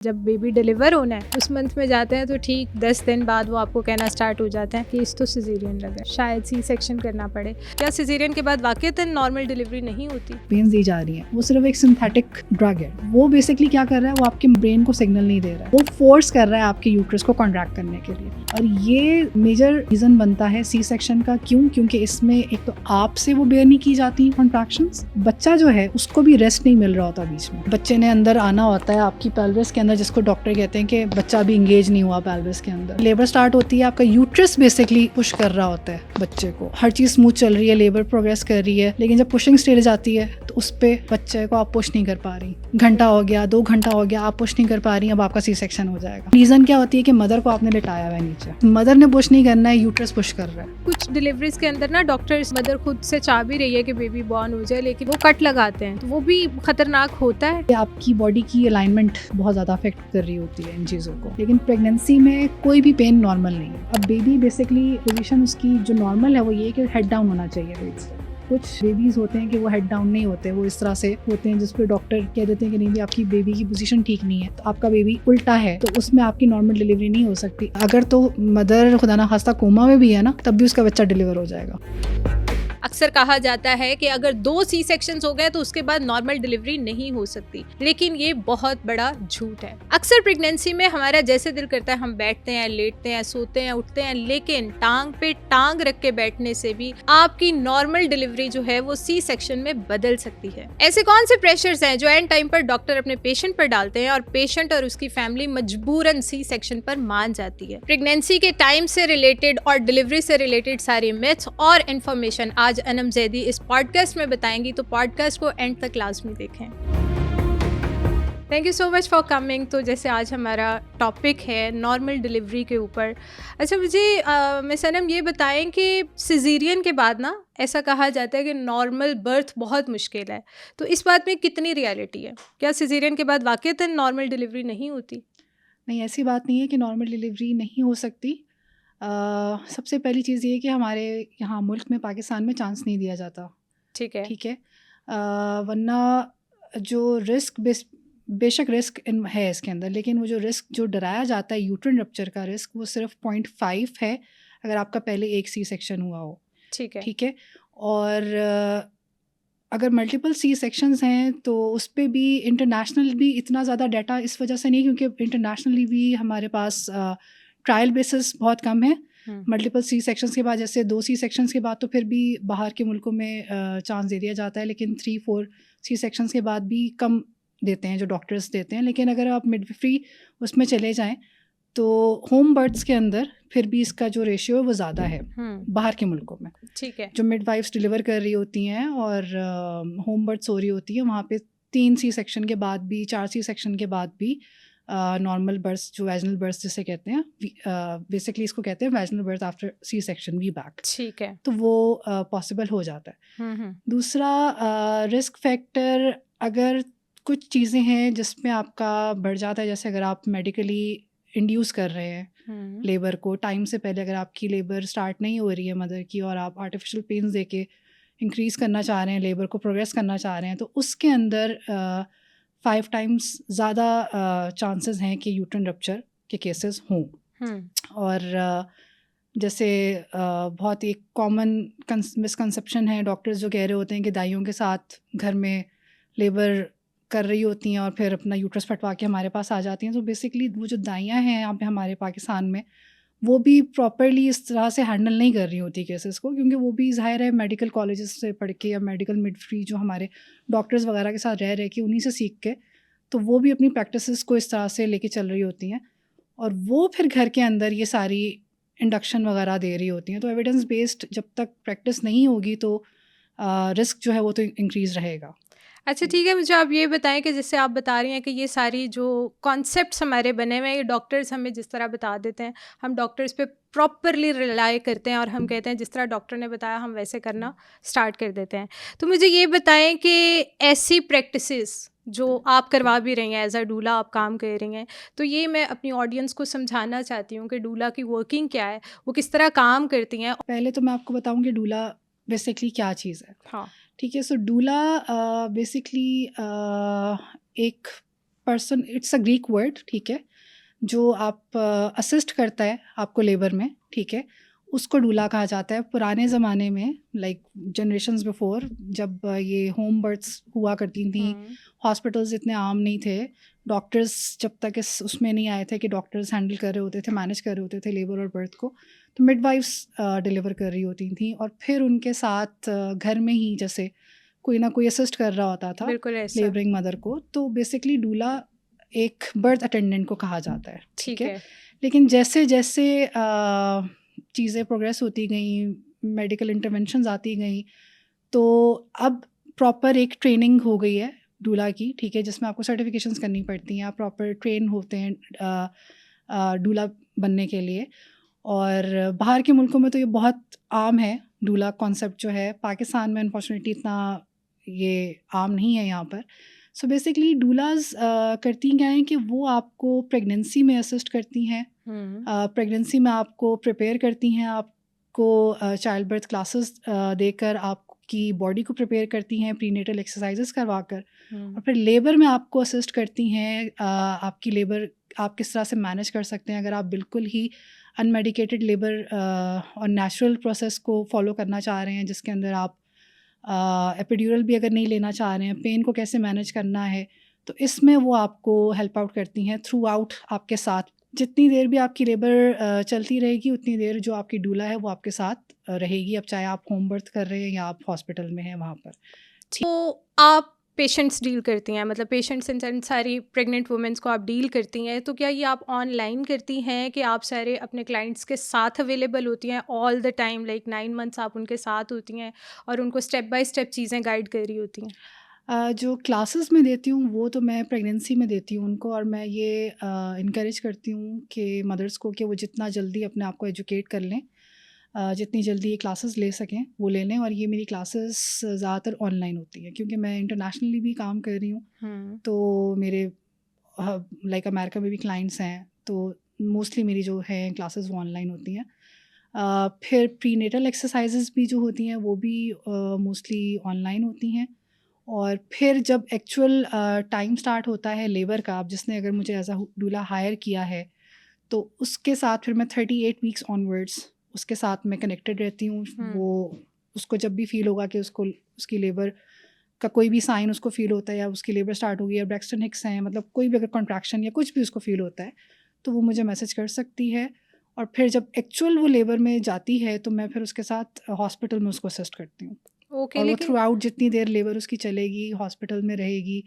जब baby deliver होना है उस मंथ में जाते हैं तो ठीक 10 दिन बाद वो आपको कहना स्टार्ट हो जाता है कि इस तो सिजेरियन लगा है, शायद सी सेक्शन करना पड़े। क्या सिजेरियन के बाद वाकईतन नॉर्मल डिलीवरी नहीं होती? पेन्स दी जा रही है, वो सिर्फ एक सिंथेटिक ड्रग है। वो बेसिकली क्या कर रहा है, वो आपके ब्रेन को सिग्नल नहीं दे रहा है, वो फोर्स कर रहा है आपके यूट्रस को कॉन्ट्रैक्ट करने के लिए। और ये मेजर रीजन बनता है सी सेक्शन का। क्यों? क्योंकि इसमें एक तो आपसे वो बेयर नहीं की जाती कॉन्ट्रैक्शंस, बच्चा जो है उसको भी रेस्ट नहीं मिल रहा होता बीच में। बच्चे ने अंदर आना होता है आपकी पेल्विस के अंदर, जिसको डॉक्टर कहते हैं कि बच्चा भी इंगेज नहीं हुआ पेल्विस के अंदर। लेबर स्टार्ट होती है, आपका यूट्रस बेसिकली पुश कर रहा होता है बच्चे को। हर चीज स्मूथ चल रही है, लेबर प्रोग्रेस कर रही है, लेकिन जब पुशिंग स्टेज आती है तो उस पे बच्चे को आप पुश नहीं कर पा रही। घंटा हो गया, 2 घंटा हो गया, आप पुश नहीं कर पा रही, अब आपका सी सेक्शन हो जाएगा। रीजन क्या होती है कि मदर को आपने लिटाया हुआ है नीचे, मदर ने पुश नहीं करना है, यूट्रस पुश कर रहा है। कुछ डिलीवरीज के अंदर ना डॉक्टर्स मदर खुद से चाह भी रही है कि बेबी बॉर्न हो जाए, लेकिन वो कट लगाते हैं, तो वो भी खतरनाक होता है। आपकी बॉडी की अलाइनमेंट बहुत ज़्यादा अफेक्ट कर रही होती है इन चीज़ों को। लेकिन प्रेगनेंसी में कोई भी पेन नॉर्मल नहीं है। अब बेबी बेसिकली पोजीशन उसकी जो नॉर्मल है वो ये कि हेड डाउन होना चाहिए बेबी। कुछ बेबीज होते हैं कि वो हेड डाउन नहीं होते, वो इस तरह से होते हैं जिस पे डॉक्टर कह देते हैं कि नहीं भी आपकी बेबी की पोजीशन ठीक नहीं है, तो आपका बेबी उल्टा है, तो उसमें आपकी नॉर्मल डिलीवरी नहीं हो सकती। अगर तो मदर खुदा ना खास्ता कोमा में भी है ना, तब भी उसका बच्चा डिलीवर हो जाएगा। अक्सर कहा जाता है कि अगर 2 सी सेक्शंस हो गए तो उसके बाद नॉर्मल डिलीवरी नहीं हो सकती, लेकिन ये बहुत बड़ा झूठ है। अक्सर प्रेगनेंसी में हमारा जैसे दिल करता है हम बैठते हैं, लेटते हैं, सोते हैं, उठते हैं, लेकिन टांग पे टांग रख के बैठने से भी आपकी नॉर्मल डिलीवरी जो है वो सी सेक्शन में बदल सकती है। ऐसे कौन से प्रेशर्स हैं जो एंड टाइम पर डॉक्टर अपने पेशेंट पर डालते हैं और पेशेंट और उसकी फैमिली मजबूरन सी सेक्शन पर मान जाती है? प्रेगनेंसी के टाइम से रिलेटेड और डिलीवरी से रिलेटेड सारी मिथ्स और इन्फॉर्मेशन आज अनम जैदी इस पॉडकास्ट में बताएंगी, तो पॉडकास्ट को एंड तक लाजमी देखें। Thank you so much for coming. तो जैसे आज हमारा टॉपिक है नॉर्मल डिलीवरी के ऊपर। अच्छा मुझे मिस अनम ये बताएं कि सिजेरियन के बाद ना ऐसा कहा जाता है कि नॉर्मल बर्थ बहुत मुश्किल है, तो इस बात में कितनी रियलिटी है? क्या सिजेरियन के बाद वाकईतन नॉर्मल डिलीवरी नहीं होती? नहीं, ऐसी बात नहीं है कि नॉर्मल डिलीवरी नहीं हो सकती। सबसे पहली चीज़ ये है कि हमारे यहाँ मुल्क में, पाकिस्तान में चांस नहीं दिया जाता। ठीक है। ठीक है। वरना जो रिस्क बेशक रिस्क है इसके अंदर, लेकिन वो जो रिस्क जो डराया जाता है यूट्रिन रप्चर का रिस्क, वो सिर्फ 0.5 है अगर आपका पहले एक सी सेक्शन हुआ हो। ठीक है। ठीक है। और अगर मल्टीपल सी सेक्शंस हैं तो उस पे भी इंटरनेशनल भी इतना ज़्यादा डाटा इस वजह से नहीं, क्योंकि इंटरनेशनली भी हमारे पास ट्रायल बेसिस बहुत कम है। मल्टीपल सी सेक्शंस के बाद, जैसे 2 सी सेक्शंस के बाद तो फिर भी बाहर के मुल्कों में चांस दे दिया जाता है, लेकिन 3-4 सी सेक्शंस के बाद भी कम देते हैं जो डॉक्टर्स देते हैं। लेकिन अगर आप मिडवाइफरी उसमें चले जाएं तो होम बर्थ्स के अंदर फिर भी इसका जो रेशियो है वो ज़्यादा है बाहर के मुल्कों में। ठीक है। जो मिडवाइफ्स डिलीवर कर रही होती हैं और होम बर्थ्स हो रही होती हैं, वहाँ पे 3 सी सेक्शन के बाद भी, 4 सी सेक्शन के बाद भी नॉर्मल बर्थ, जो वैजिनल बर्थ जिसे कहते हैं, बेसिकली इसको कहते हैं vaginal birth after C section, V back. ठीक है। तो वो पॉसिबल हो जाता है। दूसरा रिस्क फैक्टर, अगर कुछ चीज़ें हैं जिसमें आपका बढ़ जाता है, जैसे अगर आप मेडिकली इंड्यूस कर रहे हैं लेबर को टाइम से पहले, अगर आपकी लेबर स्टार्ट नहीं हो रही है मदर की और आप आर्टिफिशियल पेन्स दे के इंक्रीज़ करना चाह रहे हैं, लेबर को प्रोग्रेस करना चाह रहे हैं, तो उसके अंदर 5 टाइम्स ज़्यादा चांसेस हैं कि यूट्रिन रप्चर के केसेस हों। और जैसे बहुत एक कॉमन मिसकंसेप्शन है, डॉक्टर्स जो कह रहे होते हैं कि दाइयों के साथ घर में लेबर कर रही होती हैं और फिर अपना यूट्रस फटवा के हमारे पास आ जाती हैं। तो बेसिकली वो जो दाइयाँ हैं यहाँ पे हमारे पाकिस्तान में, वो भी प्रॉपरली इस तरह से हैंडल नहीं कर रही होती केसेस को, क्योंकि वो भी ज़ाहिर है मेडिकल कॉलेजेस से पढ़ के या मेडिकल मिडवाइफरी जो हमारे डॉक्टर्स वगैरह के साथ रह के उन्हीं से सीख के, तो वो भी अपनी प्रैक्टिसेस को इस तरह से लेके चल रही होती हैं और वो फिर घर के अंदर ये सारी इंडक्शन वगैरह दे रही होती हैं। तो एविडेंस बेस्ड जब तक प्रैक्टिस नहीं होगी तो रिस्क जो है वो तो इंक्रीज़ रहेगा। अच्छा ठीक है, मुझे आप ये बताएं कि जैसे आप बता रही हैं कि ये सारी जो कॉन्सेप्ट्स हमारे बने हुए हैं, ये डॉक्टर्स हमें जिस तरह बता देते हैं, हम डॉक्टर्स पे प्रॉपरली रिलाई करते हैं और हम कहते हैं जिस तरह डॉक्टर ने बताया हम वैसे करना स्टार्ट कर देते हैं। तो मुझे ये बताएं कि ऐसी प्रैक्टिसेस जो आप करवा भी रही हैं, एज अ डूला आप काम कर रही हैं, तो ये मैं अपनी ऑडियंस को समझाना चाहती हूँ कि डूला की वर्किंग क्या है, वो किस तरह काम करती हैं। पहले तो मैं आपको बताऊँ कि डूला बेसिकली क्या चीज़ है। हाँ ठीक है। सो डूला बेसिकली एक person, it's a Greek word, ठीक है, जो आप असिस्ट करता है आपको लेबर में, ठीक है, उसको डूला कहा जाता है। पुराने ज़माने में लाइक जनरेशन्स बिफोर, जब ये होम बर्थ्स हुआ करती थी, हॉस्पिटल्स इतने आम नहीं थे, डॉक्टर्स जब तक इस उसमें नहीं आए थे कि डॉक्टर्स हैंडल कर रहे होते थे, मैनेज कर रहे होते थे लेबर और बर्थ को, तो मिडवाइफ्स डिलीवर कर रही होती थी, और फिर उनके साथ घर में ही जैसे कोई ना कोई असिस्ट कर रहा होता था बिल्कुल ऐसा। लेबरिंग मदर को। तो बेसिकली डूला एक बर्थ अटेंडेंट को कहा जाता है, ठीक है। लेकिन जैसे जैसे चीज़ें प्रोग्रेस होती गई, मेडिकल इंटरवेंशंस आती गई, तो अब प्रॉपर एक ट्रेनिंग हो गई है डूला की, ठीक है, जिसमें आपको सर्टिफिकेशंस करनी पड़ती हैं, आप प्रॉपर ट्रेन होते हैं डूला बनने के लिए। और बाहर के मुल्कों में तो ये बहुत आम है डूला कॉन्सेप्ट जो है, पाकिस्तान में अनफॉर्चुनेटली इतना ये आम नहीं है यहाँ पर। सो बेसिकली डूलाज करती क्या हैं कि वो आपको प्रेगनेंसी में असिस्ट करती हैं, प्रेगनेंसी में आपको प्रिपेयर करती हैं, आपको चाइल्ड बर्थ क्लासेस देकर आपकी बॉडी को प्रिपेयर करती हैं, प्रीनेटल एक्सरसाइजेस करवा कर, और फिर लेबर में आपको असिस्ट करती हैं। आपकी लेबर आप किस तरह से मैनेज कर सकते हैं, अगर आप बिल्कुल ही अनमेडिकेटेड लेबर और नेचुरल प्रोसेस को फॉलो करना चाह रहे हैं, जिसके अंदर आप एपिड्यूरल भी अगर नहीं लेना चाह रहे हैं, पेन को कैसे मैनेज करना है, तो इसमें वो आपको हेल्प आउट करती हैं थ्रू आउट आपके साथ। जितनी देर भी आपकी लेबर चलती रहेगी, उतनी देर जो आपकी डूला है वो आपके साथ रहेगी, अब चाहे आप होम बर्थ कर रहे हैं या आप हॉस्पिटल में हैं वहाँ पर। तो आप पेशेंट्स डील करती हैं, मतलब पेशेंट्स इन सारी प्रेग्नेंट वुमेंस को आप डील करती हैं, तो क्या ये आप ऑनलाइन करती हैं कि आप सारे अपने क्लाइंट्स के साथ अवेलेबल होती हैं all the time, like 9 months आप उनके साथ होती हैं और उनको स्टेप बाय स्टेप चीज़ें गाइड कर रही होती हैं? जो क्लासेस में देती हूँ वो तो मैं प्रेगनेंसी में देती हूँ उनको, और मैं ये इनकरेज करती हूँ कि मदर्स को कि वो जितना जल्दी अपने आप को एजुकेट कर लें, जितनी जल्दी ये क्लासेस ले सकें वो ले लें। और ये मेरी क्लासेस ज़्यादातर ऑनलाइन होती हैं, क्योंकि मैं इंटरनेशनली भी काम कर रही हूँ, तो मेरे लाइक अमेरिका में भी क्लाइंट्स हैं, तो मोस्टली मेरी जो है क्लासेस वो ऑनलाइन होती हैं। फिर प्रीनेटल एक्सरसाइजेस भी जो होती हैं वो भी मोस्टली ऑनलाइन होती हैं। और फिर जब एक्चुअल टाइम स्टार्ट होता है लेबर का, अब जिसने अगर मुझे एज अ डूला हायर किया है, तो उसके साथ फिर मैं 38 वीक्स ऑनवर्ड्स उसके साथ मैं कनेक्टेड रहती हूँ। वो उसको जब भी फील होगा कि उसको उसकी लेबर का कोई भी साइन उसको फील होता है, या उसकी लेबर स्टार्ट होगी, या ब्रैक्सटन हिक्स हैं, मतलब कोई भी अगर कॉन्ट्रैक्शन या कुछ भी उसको फील होता है, तो वो मुझे मैसेज कर सकती है। और फिर जब एक्चुअल वो लेबर में जाती है, तो मैं फिर उसके साथ हॉस्पिटल में उसको असिस्ट करती हूँ। और वो थ्रू आउट जितनी देर लेबर उसकी चलेगी, हॉस्पिटल में रहेगी,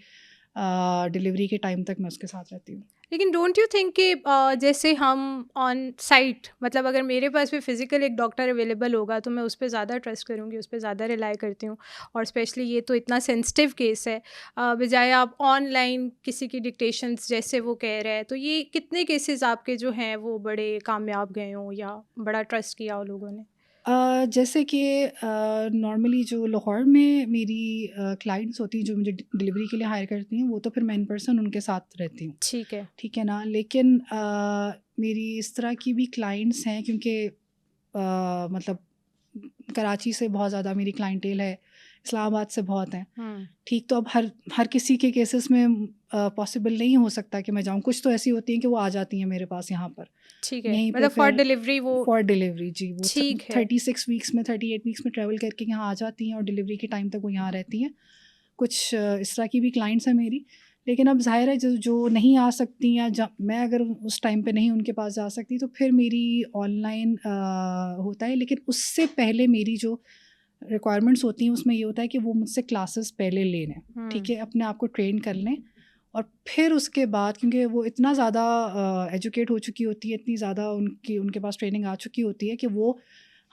डिलीवरी के टाइम तक मैं उसके साथ रहती हूँ। लेकिन डोंट यू थिंक कि जैसे हम ऑन साइट, मतलब अगर मेरे पास भी फिजिकल एक डॉक्टर अवेलेबल होगा तो मैं उस पर ज़्यादा ट्रस्ट करूँगी, उस पर ज़्यादा रिलाई करती हूँ, और स्पेशली ये तो इतना सेंसिटिव केस है, बजाय आप ऑनलाइन किसी की डिक्टेशंस जैसे वो कह रहे हैं। तो ये कितने केसेस आपके जो हैं वो बड़े कामयाब गए हों या बड़ा ट्रस्ट किया हो लोगों ने? जैसे कि नॉर्मली जो लाहौर में मेरी क्लाइंट्स होती हैं जो मुझे डिलीवरी के लिए हायर करती हैं, वो तो फिर मैं इन पर्सन उनके साथ रहती हूँ, ठीक है ना। लेकिन मेरी इस तरह की भी क्लाइंट्स हैं, क्योंकि मतलब कराची से बहुत ज़्यादा मेरी क्लाइंटेल है, इस्लामाबाद से बहुत हैं, ठीक। तो अब हर किसी के केसेस में पॉसिबल नहीं हो सकता कि मैं जाऊँ। कुछ तो ऐसी होती हैं कि वो आ जाती हैं मेरे पास यहाँ पर, ठीक है, यहीं पे मतलब फॉर फिर डिलीवरी वो फॉर डिलीवरी, जी, वो ठीक है। 36 वीक्स में 38 वीक्स में ट्रैवल करके यहाँ आ जाती हैं, और डिलीवरी के टाइम तक वो यहाँ रहती हैं। कुछ इस तरह की भी क्लाइंट्स हैं मेरी। लेकिन अब ज़ाहिर है जो नहीं आ सकती, या मैं अगर उस टाइम पे नहीं उनके पास जा सकती, तो फिर मेरी ऑनलाइन होता है। लेकिन उससे पहले मेरी जो रिक्वायरमेंट्स होती हैं उसमें ये होता है कि वो मुझसे क्लासेस पहले ले लें, ठीक है, अपने आप को ट्रेन कर लें, और फिर उसके बाद, क्योंकि वो इतना ज़्यादा एजुकेट हो चुकी होती है, इतनी ज़्यादा उनके पास ट्रेनिंग आ चुकी होती है, कि वो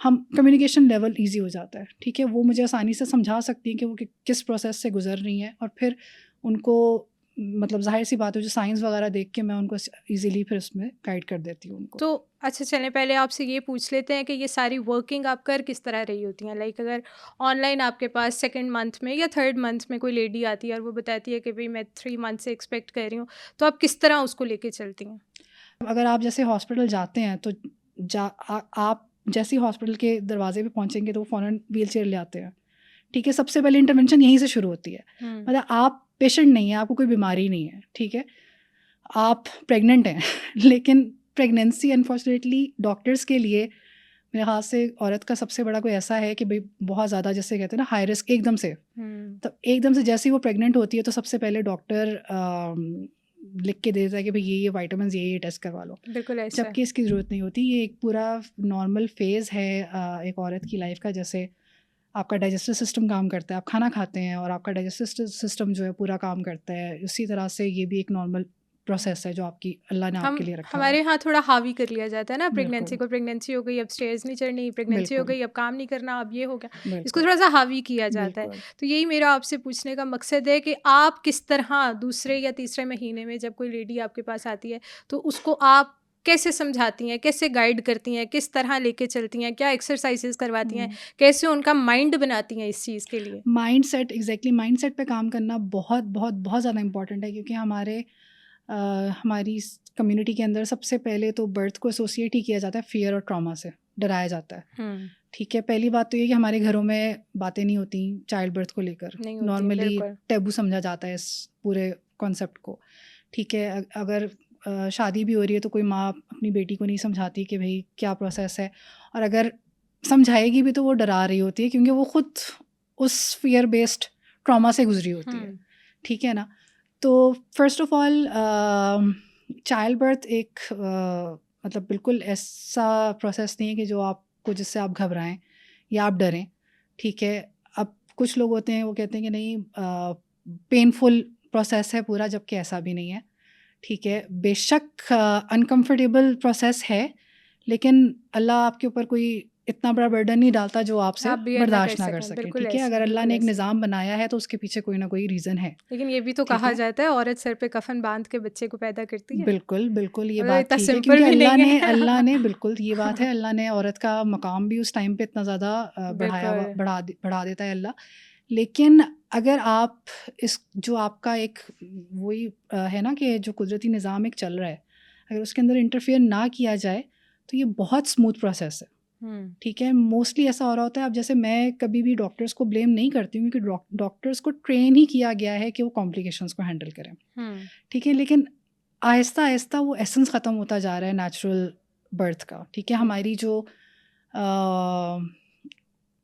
हम कम्युनिकेशन लेवल इजी हो जाता है, ठीक है। वो मुझे आसानी से समझा सकती हैं कि वो किस प्रोसेस से गुजर रही हैं, और फिर उनको मतलब ज़ाहिर सी बात है जो साइंस वगैरह देख के मैं उनको इजीली फिर उसमें गाइड कर देती हूँ उनको। तो अच्छा, चलें पहले आपसे ये पूछ लेते हैं कि ये सारी वर्किंग आप कर किस तरह रही होती हैं। लाइक अगर ऑनलाइन आपके पास सेकंड मंथ में या थर्ड मंथ में कोई लेडी आती है और वो बताती है कि भाई मैं 3 मंथ से एक्सपेक्ट कर रही हूँ, तो आप किस तरह उसको लेके चलती हैं? अगर आप जैसे हॉस्पिटल जाते हैं, तो आप जैसे ही हॉस्पिटल के दरवाजे पे पहुंचेंगे तो वो फ़ौरन व्हील चेयर ले आते हैं, ठीक है, सबसे पहले इंटरवेंशन यहीं से शुरू होती है। मतलब आप पेशेंट नहीं है, आपको कोई बीमारी नहीं है, ठीक है, आप प्रेग्नेंट हैं लेकिन प्रेगनेंसी अनफॉर्चुनेटली डॉक्टर्स के लिए मेरे ख्याल से औरत का सबसे बड़ा कोई ऐसा है कि भाई बहुत ज़्यादा, जैसे कहते हैं ना, हाई रिस्क एकदम से। तो एकदम से जैसे ही वो प्रेग्नेंट होती है तो सबसे पहले डॉक्टर लिख के देता है कि भाई ये विटामिन ये टेस्ट करवा लो, बिल्कुल ऐसा जबकि इसकी ज़रूरत नहीं होती। ये एक पूरा नॉर्मल फेज़ है एक औरत की लाइफ का। जैसे आपका डाइजेस्टिव सिस्टम काम करता है, आप खाना खाते हैं और आपका डाइजेस्टिव सिस्टम जो है पूरा काम करता है, उसी तरह से ये भी एक नॉर्मल प्रोसेस है जो आपकी अल्लाह ने आपके लिए रखा हमारे है। यहाँ थोड़ा हावी कर लिया जाता है ना प्रेगनेंसी बिल्कुल को, प्रेगनेंसी हो गई अब स्टेयर्स नहीं चढ़नी, प्रेगनेंसी हो बिल्कुल गई अब काम नहीं करना, अब ये हो गया, इसको बिल्कुल थोड़ा सा हावी किया जाता है। बिल्कुल। तो यही मेरा आपसे पूछने का मकसद है कि आप किस तरह दूसरे या तीसरे महीने में जब कोई लेडी आपके पास आती है तो उसको आप कैसे समझाती हैं, कैसे गाइड करती हैं, किस तरह लेके चलती हैं, क्या एक्सरसाइजेस करवाती हैं, कैसे उनका माइंड बनाती हैं इस चीज़ के लिए? Mind set, exactly mind set पे काम करना बहुत बहुत बहुत ज़्यादा इंपॉर्टेंट है, क्योंकि हमारी कम्युनिटी के अंदर सबसे पहले तो बर्थ को एसोसिएट ही किया जाता है फियर और ट्रॉमा से, डराया जाता है। ठीक है, पहली बात तो ये कि हमारे घरों में बातें नहीं होती चाइल्ड बर्थ को लेकर, नहीं होती, नॉर्मली बिल्कुल। टैबू समझा जाता है इस पूरे कॉन्सेप्ट को। ठीक है, अगर शादी भी हो रही है तो कोई माँ अपनी बेटी को नहीं समझाती कि भाई क्या प्रोसेस है, और अगर समझाएगी भी तो वो डरा रही होती है, क्योंकि वो खुद उस फियर बेस्ड ट्रॉमा से गुजरी होती है। ठीक है ना। तो first of all child birth एक मतलब बिल्कुल ऐसा प्रोसेस नहीं है कि जो आपको, जिससे आप घबराएं या आप डरें। ठीक है, अब कुछ लोग होते हैं वो कहते हैं कि नहीं पेनफुल प्रोसेस है पूरा, जबकि ऐसा भी नहीं है। ठीक है, बेशक अनकंफर्टेबल प्रोसेस है, लेकिन अल्लाह आपके ऊपर कोई इतना बड़ा बर्डन नहीं डालता जो आपसे आप bear बर्दाश्त ना कर सके। बिल्कुल ठीक है, ऐसे, अगर अल्लाह बिल्कुल ने एक ऐसे। निज़ाम बनाया है तो उसके पीछे कोई ना कोई रीज़न है। लेकिन ये भी तो ठीक कहा है, जाता है औरत सर पे कफन बांध के बच्चे को पैदा करती है। बिल्कुल बिल्कुल ये मतलब बात इतना ठीक है, सिंपल क्योंकि भी नहीं है। अल्लाह ने बिल्कुल ये बात है, अल्लाह ने औरत का मकाम भी उस टाइम पे इतना ज़्यादा बिल्कुल। बढ़ा देता है अल्लाह। लेकिन अगर आप इस जो आपका एक वही है ना कि जो कुदरती निज़ाम एक चल रहा है, अगर उसके अंदर इंटरफेयर ना किया जाए तो ये बहुत स्मूथ प्रोसेस है। ठीक है, मोस्टली ऐसा हो रहा होता है। अब जैसे मैं कभी भी डॉक्टर्स को ब्लेम नहीं करती हूँ, क्योंकि डॉक्टर्स को ट्रेन ही किया गया है कि वो कॉम्प्लिकेशंस को हैंडल करें। ठीक है, लेकिन आहिस्ता आहिस्ता वो एसेंस ख़त्म होता जा रहा है नेचुरल बर्थ का। ठीक है, हमारी जो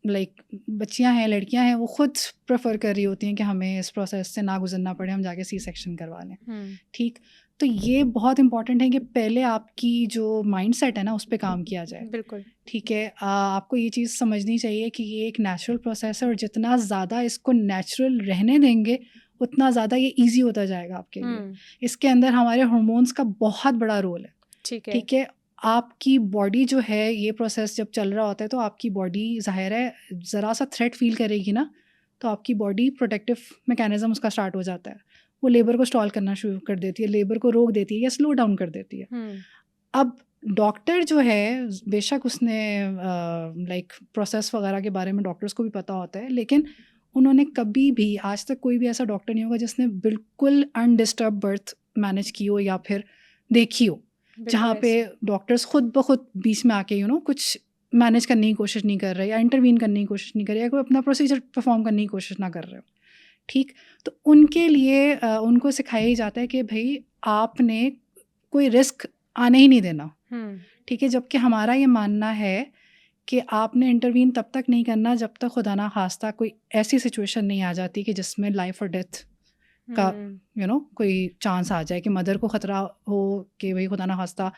लाइक बच्चियां हैं, लड़कियां हैं, वो खुद प्रेफर कर रही होती हैं कि हमें इस प्रोसेस से ना गुजरना पड़े, हम जाके सी सेक्शन करवा लें। ठीक, तो ये बहुत इंपॉर्टेंट है कि पहले आपकी जो माइंड सेट है ना उस पर काम किया जाए। बिल्कुल। ठीक है, आपको ये चीज़ समझनी चाहिए कि ये एक नेचुरल प्रोसेस है, और जितना ज़्यादा इसको नेचुरल रहने देंगे उतना ज़्यादा ये ईजी होता जाएगा आपके लिए। इसके अंदर हमारे हार्मोन्स का बहुत बड़ा रोल है। ठीक है, आपकी बॉडी जो है, ये प्रोसेस जब चल रहा होता है तो आपकी बॉडी ज़ाहिर है ज़रा सा थ्रेट फील करेगी ना, तो आपकी बॉडी प्रोटेक्टिव मैकेनिज्म उसका स्टार्ट हो जाता है, वो लेबर को स्टॉल करना शुरू कर देती है, लेबर को रोक देती है या स्लो डाउन कर देती है। अब डॉक्टर जो है, बेशक उसने लाइक प्रोसेस वगैरह के बारे में डॉक्टर्स को भी पता होता है, लेकिन उन्होंने कभी भी आज तक कोई भी ऐसा डॉक्टर नहीं होगा जिसने बिल्कुल अनडिस्टर्ब बर्थ मैनेज की हो या फिर देखी हो, जहाँ पे डॉक्टर्स खुद ब खुद बीच में आके कुछ मैनेज करने की कोशिश नहीं कर रहे, या इंटरवीन करने की कोशिश नहीं कर रहे, या कोई अपना प्रोसीजर परफॉर्म करने की कोशिश ना कर रहे हो। ठीक, तो उनके लिए उनको सिखाया जाता है कि भाई आपने कोई रिस्क आने ही नहीं देना। ठीक है, जबकि हमारा ये मानना है कि आपने इंटरवीन तब तक नहीं करना जब तक खुदा ना खास्ता कोई ऐसी सिचुएशन नहीं आ जाती कि जिसमें लाइफ और डेथ का कोई चांस आ जाए, कि मदर को ख़तरा हो कि भाई खुदा ना खास्ता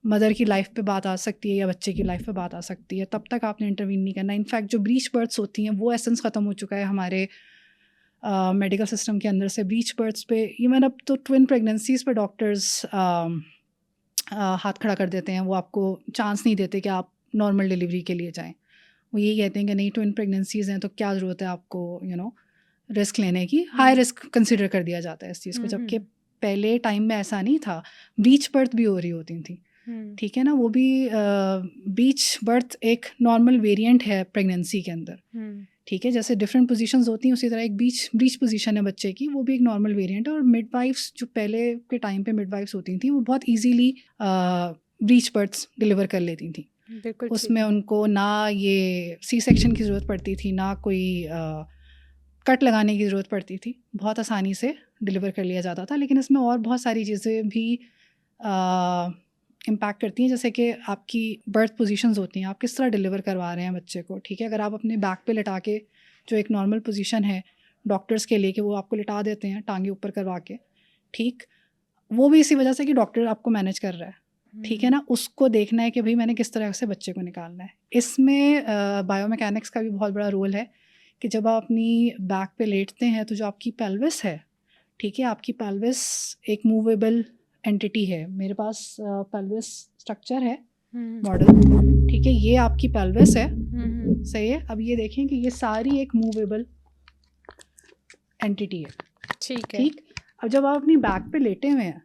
मदर की लाइफ पे बात आ सकती है या बच्चे की लाइफ पे बात आ सकती है, तब तक आपने इंटरवीन नहीं करना। इनफैक्ट जो ब्रीच बर्थ्स होती हैं वो एसेंस ख़त्म हो चुका है हमारे मेडिकल सिस्टम के अंदर से। ब्रीच बर्थ्स पे इवन अब तो ट्विन प्रेगनेंसीज़ पे डॉक्टर्स हाथ खड़ा कर देते हैं, वो आपको चांस नहीं देते कि आप नॉर्मल डिलीवरी के लिए जाएं। वो यही कहते हैं कि नहीं, ट्विन प्रेगनेंसीज़ हैं तो क्या ज़रूरत है आपको रिस्क लेने की। हाई रिस्क कंसिडर कर दिया जाता है इस चीज़ को, जबकि पहले टाइम में ऐसा नहीं था। ब्रीच बर्थ भी हो रही होती थी। ठीक है ना, वो भी ब्रीच बर्थ एक नॉर्मल वेरिएंट है प्रेगनेंसी के अंदर। ठीक है, जैसे डिफरेंट पोजीशंस होती हैं उसी तरह एक ब्रीच पोजीशन है बच्चे की, वो भी एक नॉर्मल वेरिएंट है। और मिडवाइफ्स जो पहले के टाइम पे मिडवाइफ्स होती थी वो बहुत इजीली ब्रीच बर्थ्स डिलीवर कर लेती थी। बिल्कुल ठीक उसमें है। उनको ना ये सी सेक्शन की ज़रूरत पड़ती थी, ना कोई कट लगाने की ज़रूरत पड़ती थी, बहुत आसानी से डिलीवर कर लिया जाता था। लेकिन इसमें और बहुत सारी चीज़ें भी इम्पैक्ट करती हैं, जैसे कि आपकी बर्थ पोजीशंस होती हैं, आप किस तरह डिलीवर करवा रहे हैं बच्चे को, ठीक है। अगर आप अपने बैक पे लिटा के, जो एक नॉर्मल पोजीशन है डॉक्टर्स के लिए कि वो आपको लिटा देते हैं टांगे ऊपर करवा के, ठीक, वो भी इसी वजह से कि डॉक्टर आपको मैनेज कर रहा है, ठीक है ना। उसको देखना है कि भाई मैंने किस तरह से बच्चे को निकालना है। इसमें बायोमैकेनिक्स का भी बहुत बड़ा रोल है कि जब आप अपनी बैक पे लेटते हैं तो जो आपकी पेल्विस है, ठीक है, आपकी पेल्विस एक मूवेबल एंटिटी है। मेरे पास पेल्विस स्ट्रक्चर है मॉडल, ठीक है, ये आपकी पेल्विस है, सही है। अब ये देखें कि ये सारी एक मूवेबल एंटिटी है, ठीक है। ठीक। अब जब आप अपनी बैक पे लेटे हुए हैं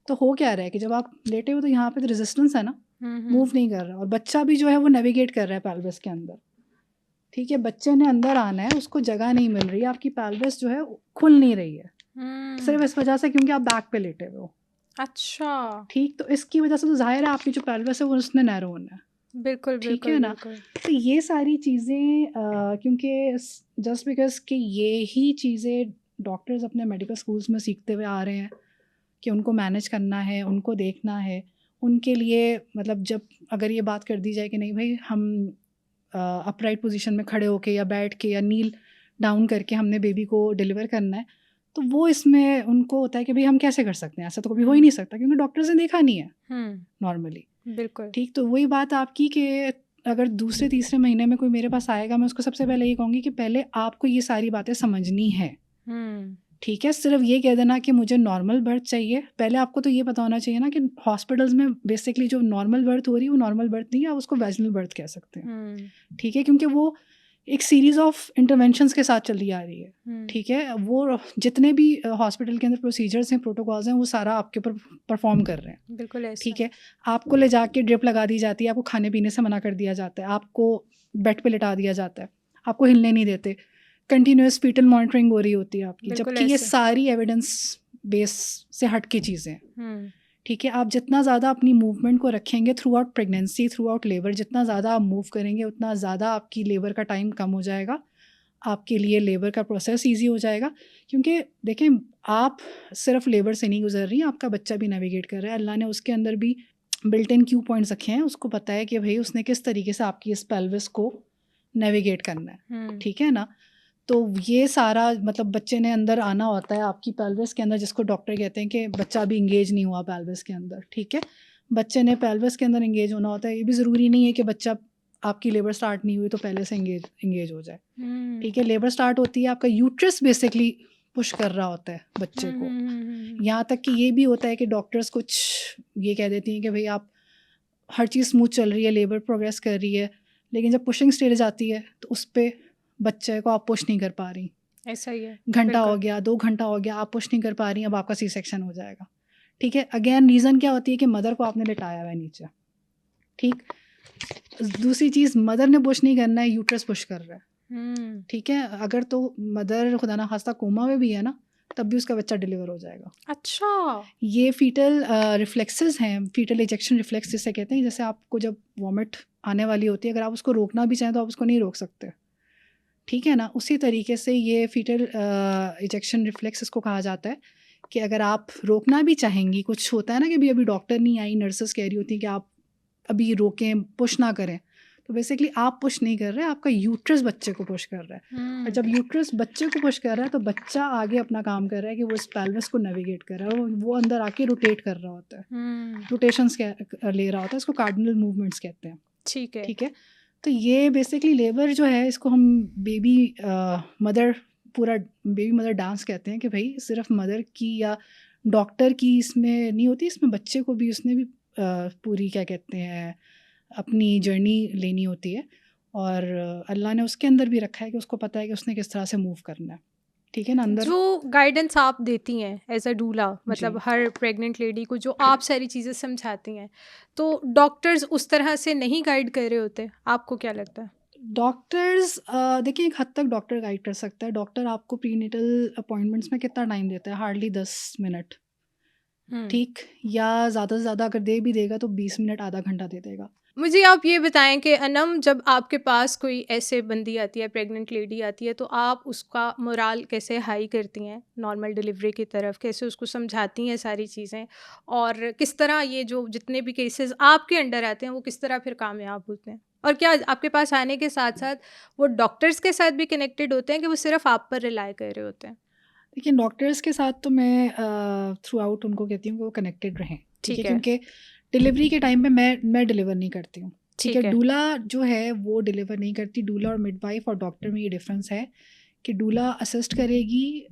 तो हो क्या रहा है कि जब आप लेटे हुए तो यहाँ पे तो रेजिस्टेंस है ना, मूव नहीं कर रहा, और बच्चा भी जो है वो नेविगेट कर रहा है पेल्विस के अंदर, ठीक है। बच्चे ने अंदर आना है, उसको जगह नहीं मिल रही है, आपकी पेल्विस जो है खुल नहीं रही है, सिर्फ इस वजह से क्योंकि आप बैक पे लेटे हुए हो। अच्छा, ठीक, तो इसकी वजह से तो जाहिर है आपकी जो पेल्विस है वो उसने नैरो होना है, बिल्कुल ठीक बिल्कुल है ना। बिल्कुल। तो ये सारी चीज़ें क्योंकि जस्ट बिकॉज कि ये ही चीज़ें डॉक्टर्स अपने मेडिकल स्कूल्स में सीखते हुए आ रहे हैं कि उनको मैनेज करना है, उनको देखना है, उनके लिए मतलब जब अगर ये बात कर दी जाए कि नहीं भाई हम अपराइट पोजीशन में खड़े होके या बैठ के या नील डाउन करके हमने बेबी को डिलीवर करना है, तो वो इसमें उनको होता है कि भाई हम कैसे कर सकते हैं, ऐसा तो कभी हो ही नहीं सकता क्योंकि डॉक्टर्स ने देखा नहीं है नॉर्मली, बिल्कुल ठीक। तो वही बात आपकी कि अगर दूसरे तीसरे महीने में कोई मेरे पास आएगा, मैं उसको सबसे पहले ये कहूँगी कि पहले आपको ये सारी बातें समझनी है, ठीक है। सिर्फ ये कह देना कि मुझे नॉर्मल बर्थ चाहिए, पहले आपको तो ये पता होना चाहिए ना कि हॉस्पिटल्स में बेसिकली जो नॉर्मल बर्थ हो रही है वो नॉर्मल बर्थ नहीं है, आप उसको वैजिनल बर्थ कह सकते हैं, ठीक है, क्योंकि वो एक सीरीज़ ऑफ इंटरवेंशंस के साथ चली आ रही है, ठीक है। वो जितने भी हॉस्पिटल के अंदर प्रोसीजर्स हैं, प्रोटोकॉल्स हैं, वो सारा आपके ऊपर परफॉर्म कर रहे हैं, बिल्कुल ऐसा। ठीक है। आपको ले जाके ड्रिप लगा दी जाती है, आपको खाने पीने से मना कर दिया जाता है, आपको बेड पे लिटा दिया जाता है, आपको हिलने नहीं देते, कंटिन्यूस फीटल मॉनिटरिंग हो रही होती है आपकी, बिल्कुल जबकि ये ऐसे। सारी एविडेंस बेस से हट के चीज़ें हैं, ठीक है। आप जितना ज़्यादा अपनी मूवमेंट को रखेंगे through out pregnancy, through out labour, जितना ज़्यादा आप मूव करेंगे उतना ज़्यादा आपकी लेबर का टाइम कम हो जाएगा, आपके लिए लेबर का प्रोसेस ईजी हो जाएगा। क्योंकि देखें, आप सिर्फ लेबर से नहीं गुजर रही, आपका बच्चा भी नेविगेट कर रहा है, अल्लाह ने उसके अंदर भी बिल्ट इन क्यू पॉइंट्स रखे हैं, उसको पता है कि भाई उसने किस तरीके से आपकी इस पेल्विस को नेविगेट करना है, ठीक है ना। तो ये सारा मतलब बच्चे ने अंदर आना होता है आपकी पेल्विस के अंदर, जिसको डॉक्टर कहते हैं कि बच्चा अभी इंगेज नहीं हुआ पेल्विस के अंदर, ठीक है। बच्चे ने पेल्विस के अंदर इंगेज होना होता है, ये भी ज़रूरी नहीं है कि बच्चा आपकी लेबर स्टार्ट नहीं हुई तो पहले से इंगेज हो जाए, ठीक है। लेबर स्टार्ट होती है, आपका यूट्रस बेसिकली पुश कर रहा होता है बच्चे को, यहाँ तक कि ये भी होता है कि डॉक्टर्स कुछ ये कह देती हैं कि भाई आप हर चीज़ स्मूथ चल रही है, लेबर प्रोग्रेस कर रही है, लेकिन जब पुशिंग स्टेज आती है तो उस पर बच्चे को आप पुश नहीं कर पा रही, ऐसा ही है, घंटा हो गया, 2 घंटा हो गया, आप पुश नहीं कर पा रही, अब आपका सी सेक्शन हो जाएगा, ठीक है। अगेन रीज़न क्या होती है कि मदर को आपने लिटाया हुआ है नीचे, ठीक। दूसरी चीज़, मदर ने पुश नहीं करना है, यूट्रस पुश कर रहा है, ठीक है। अगर तो मदर खुदा ना खास्ता कोमा में भी है ना, तब भी उसका बच्चा डिलीवर हो जाएगा। अच्छा, ये फीटल रिफ्लेक्सेस हैं, फीटल इजेक्शन रिफ्लेक्स जिसे कहते हैं। जैसे आपको जब वॉमिट आने वाली होती है, अगर आप उसको रोकना भी चाहें तो आप उसको नहीं रोक सकते, ठीक है ना। उसी तरीके से ये फीटल इजेक्शन रिफ्लेक्स इसको कहा जाता है कि अगर आप रोकना भी चाहेंगी, कुछ होता है ना कि अभी डॉक्टर नहीं आई, नर्सेस कह रही होती हैं कि आप अभी रोकें, पुश ना करें, तो बेसिकली आप पुश नहीं कर रहे, आपका यूट्रस बच्चे को पुश कर रहा है, और जब यूट्रस बच्चे को पुश कर रहा है तो बच्चा आगे अपना काम कर रहा है कि वो इस पेल्विस को नेविगेट कर रहा है, वो अंदर आके रोटेट कर रहा होता है, रोटेशंस ले रहा होता है, इसको कार्डिनल मूवमेंट्स कहते हैं, ठीक है, ठीक है। तो ये बेसिकली लेबर जो है, इसको हम बेबी मदर, पूरा बेबी मदर डांस कहते हैं कि भाई सिर्फ मदर की या डॉक्टर की इसमें नहीं होती, इसमें बच्चे को भी उसने भी पूरी क्या कहते हैं अपनी जर्नी लेनी होती है, और अल्लाह ने उसके अंदर भी रखा है कि उसको पता है कि उसने किस तरह से मूव करना है, ठीक है ना। अंदर जो गाइडेंस आप देती हैं एज अ डूला, मतलब हर प्रेग्नेंट लेडी को जो आप सारी चीज़ें समझाती हैं, तो डॉक्टर्स उस तरह से नहीं गाइड कर रहे होते, आपको क्या लगता है? डॉक्टर्स देखिए, एक हद तक डॉक्टर गाइड कर सकता है। डॉक्टर आपको प्रीनेटल अपॉइंटमेंट्स में कितना टाइम देता है? हार्डली 10 मिनट, ठीक, या ज़्यादा से ज़्यादा अगर दे भी देगा तो 20 मिनट आधा घंटा दे देगा। मुझे आप ये बताएं कि अनम, जब आपके पास कोई ऐसे बंदी आती है, प्रेग्नेंट लेडी आती है, तो आप उसका मोराल कैसे हाई करती हैं नॉर्मल डिलीवरी की तरफ, कैसे उसको समझाती हैं सारी चीज़ें, और किस तरह ये जो जितने भी केसेस आपके अंडर आते हैं वो किस तरह फिर कामयाब होते हैं, और क्या आपके पास आने के साथ साथ वो डॉक्टर्स के साथ भी कनेक्टेड होते हैं कि वो सिर्फ आप पर रिलाई कर रहे होते हैं? देखिए, डॉक्टर्स के साथ तो मैं थ्रू आउट उनको कहती हूँ कि वो कनेक्टेड रहें, ठीक है? ठीक है। क्योंकि डिलीवरी के टाइम पे मैं डिलीवर नहीं करती हूँ, ठीक है? ठीक है। डूला जो है वो डिलीवर नहीं करती। डूला और मिडवाइफ और डॉक्टर में ये डिफरेंस है कि डूला असिस्ट करेगी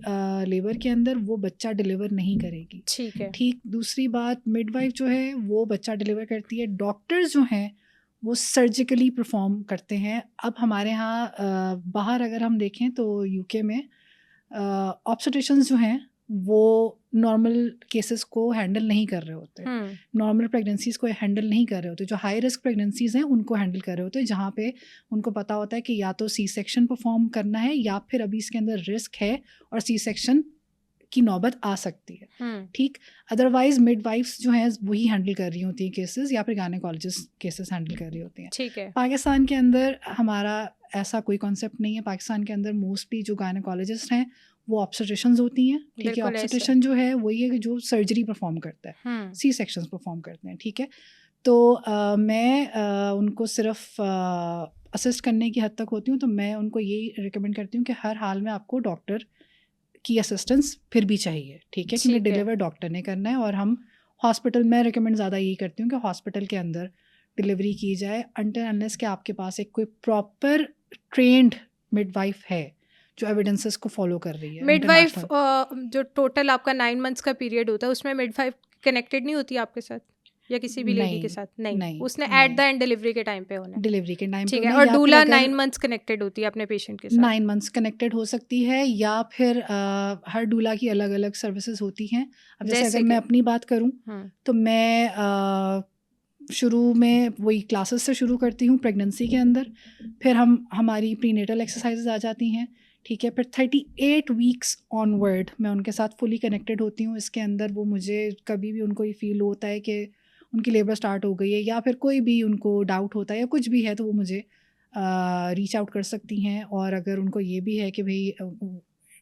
लेबर के अंदर, वो बच्चा डिलीवर नहीं करेगी, ठीक है। ठीक? दूसरी बात, मिडवाइफ जो है वो बच्चा डिलीवर करती है। डॉक्टर्स जो हैं वो सर्जिकली परफॉर्म करते हैं। अब हमारे यहाँ बाहर अगर हम देखें तो यूके में ऑब्स्टेट्रिशियंस जो हैं वो नॉर्मल केसेस को हैंडल नहीं कर रहे होते, नॉर्मल प्रेगनेंसीज़ को हैंडल नहीं कर रहे होते। जो हाई रिस्क प्रेगनेंसीज़ हैं उनको हैंडल कर रहे होते हैं, जहाँ पे उनको पता होता है कि या तो सी सेक्शन परफॉर्म करना है या फिर अभी इसके अंदर रिस्क है और सी सेक्शन की नौबत आ सकती है, ठीक? अदरवाइज मिडवाइफ्स जो हैं वही हैंडल कर रही होती हैं केसेस, या फिर गायनेकोलॉजिस्ट केसेस हैंडल कर रही होती हैं। ठीक है। पाकिस्तान के अंदर हमारा ऐसा कोई कॉन्सेप्ट नहीं है। पाकिस्तान के अंदर मोस्टली जो गायनेकोलॉजिस्ट हैं वो ऑब्स्टेट्रिशियंस होती हैं, ठीक है? बिल्कुल ऐसा। ऑब्स्टेट्रिशियन जो है वही है कि जो सर्जरी परफॉर्म करता है, सी सेक्शंस परफॉर्म करते हैं, ठीक है? तो मैं उनको सिर्फ असिस्ट करने की हद तक होती हूँ, तो मैं उनको यही रिकमेंड करती हूँ कि हर हाल में आपको डॉक्टर की असिस्टेंस फिर भी चाहिए, ठीक है? क्योंकि डिलीवर डॉक्टर ने करना है, और हम हॉस्पिटल में रिकमेंड ज़्यादा यही करती हूँ कि हॉस्पिटल के अंदर डिलीवरी की जाए अनटिल अनलेस कि आपके पास एक कोई प्रॉपर ट्रेंड मिडवाइफ है जो एविडेंसेस को फॉलो कर रही है। मिडवाइफ इंटरनेशनल जो टोटल आपका 9 मंथ्स का पीरियड होता है उसमें मिडवाइफ कनेक्टेड नहीं होती आपके साथ या किसी भी लेडी के साथ? नहीं, उसने एट द एंड डिलीवरी के टाइम पे होना है। डिलीवरी के टाइम पे ठीक है। होना है, और या फिर डूला अगर 9 मंथ्स कनेक्टेड होती है अपने पेशेंट के साथ? 9 मंथ्स कनेक्टेड हो सकती है, या फिर हर डूला की अलग अलग सर्विसेज होती हैं। अब जैसे जैसे अगर मैं कि? अपनी बात करूं तो मैं शुरू में वही क्लासेस से शुरू करती हूँ प्रेगनेंसी के अंदर, फिर हमारी प्रीनेटल एक्सरसाइजेज आ जाती हैं, ठीक है? फिर 38 वीक्स ऑनवर्ड मैं उनके साथ फुली कनेक्टेड होती हूँ। इसके अंदर वो मुझे कभी भी उनको ये फील होता है कि उनकी लेबर स्टार्ट हो गई है, या फिर कोई भी उनको डाउट होता है या कुछ भी है, तो वो मुझे रीच आउट कर सकती हैं। और अगर उनको ये भी है कि भाई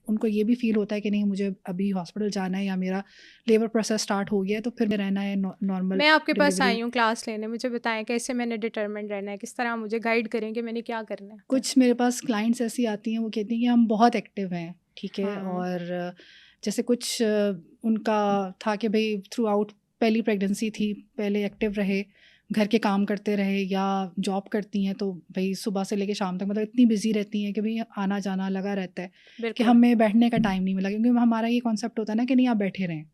उनको ये भी फील होता है कि नहीं मुझे अभी हॉस्पिटल जाना है या मेरा लेबर प्रोसेस स्टार्ट हो गया है, तो फिर रहना है नॉर्मल। मैं आपके पास आई हूँ क्लास लेने, मुझे बताएं कैसे मैंने डिटरमिन रहना है, किस तरह मुझे गाइड करें कि मैंने क्या करना है? कुछ मेरे पास क्लाइंट्स ऐसी आती हैं, वो कहती हैं कि हम बहुत एक्टिव हैं, ठीक है? और जैसे कुछ उनका था कि भाई थ्रू आउट पहली प्रेगनेंसी थी, पहले एक्टिव रहे, घर के काम करते रहे, या जॉब करती हैं तो भाई सुबह से लेके शाम तक मतलब इतनी बिजी रहती हैं कि भाई आना जाना लगा रहता है कि हमें बैठने का टाइम नहीं मिला, क्योंकि हमारा ये कॉन्सेप्ट होता है ना कि नहीं आप बैठे रहें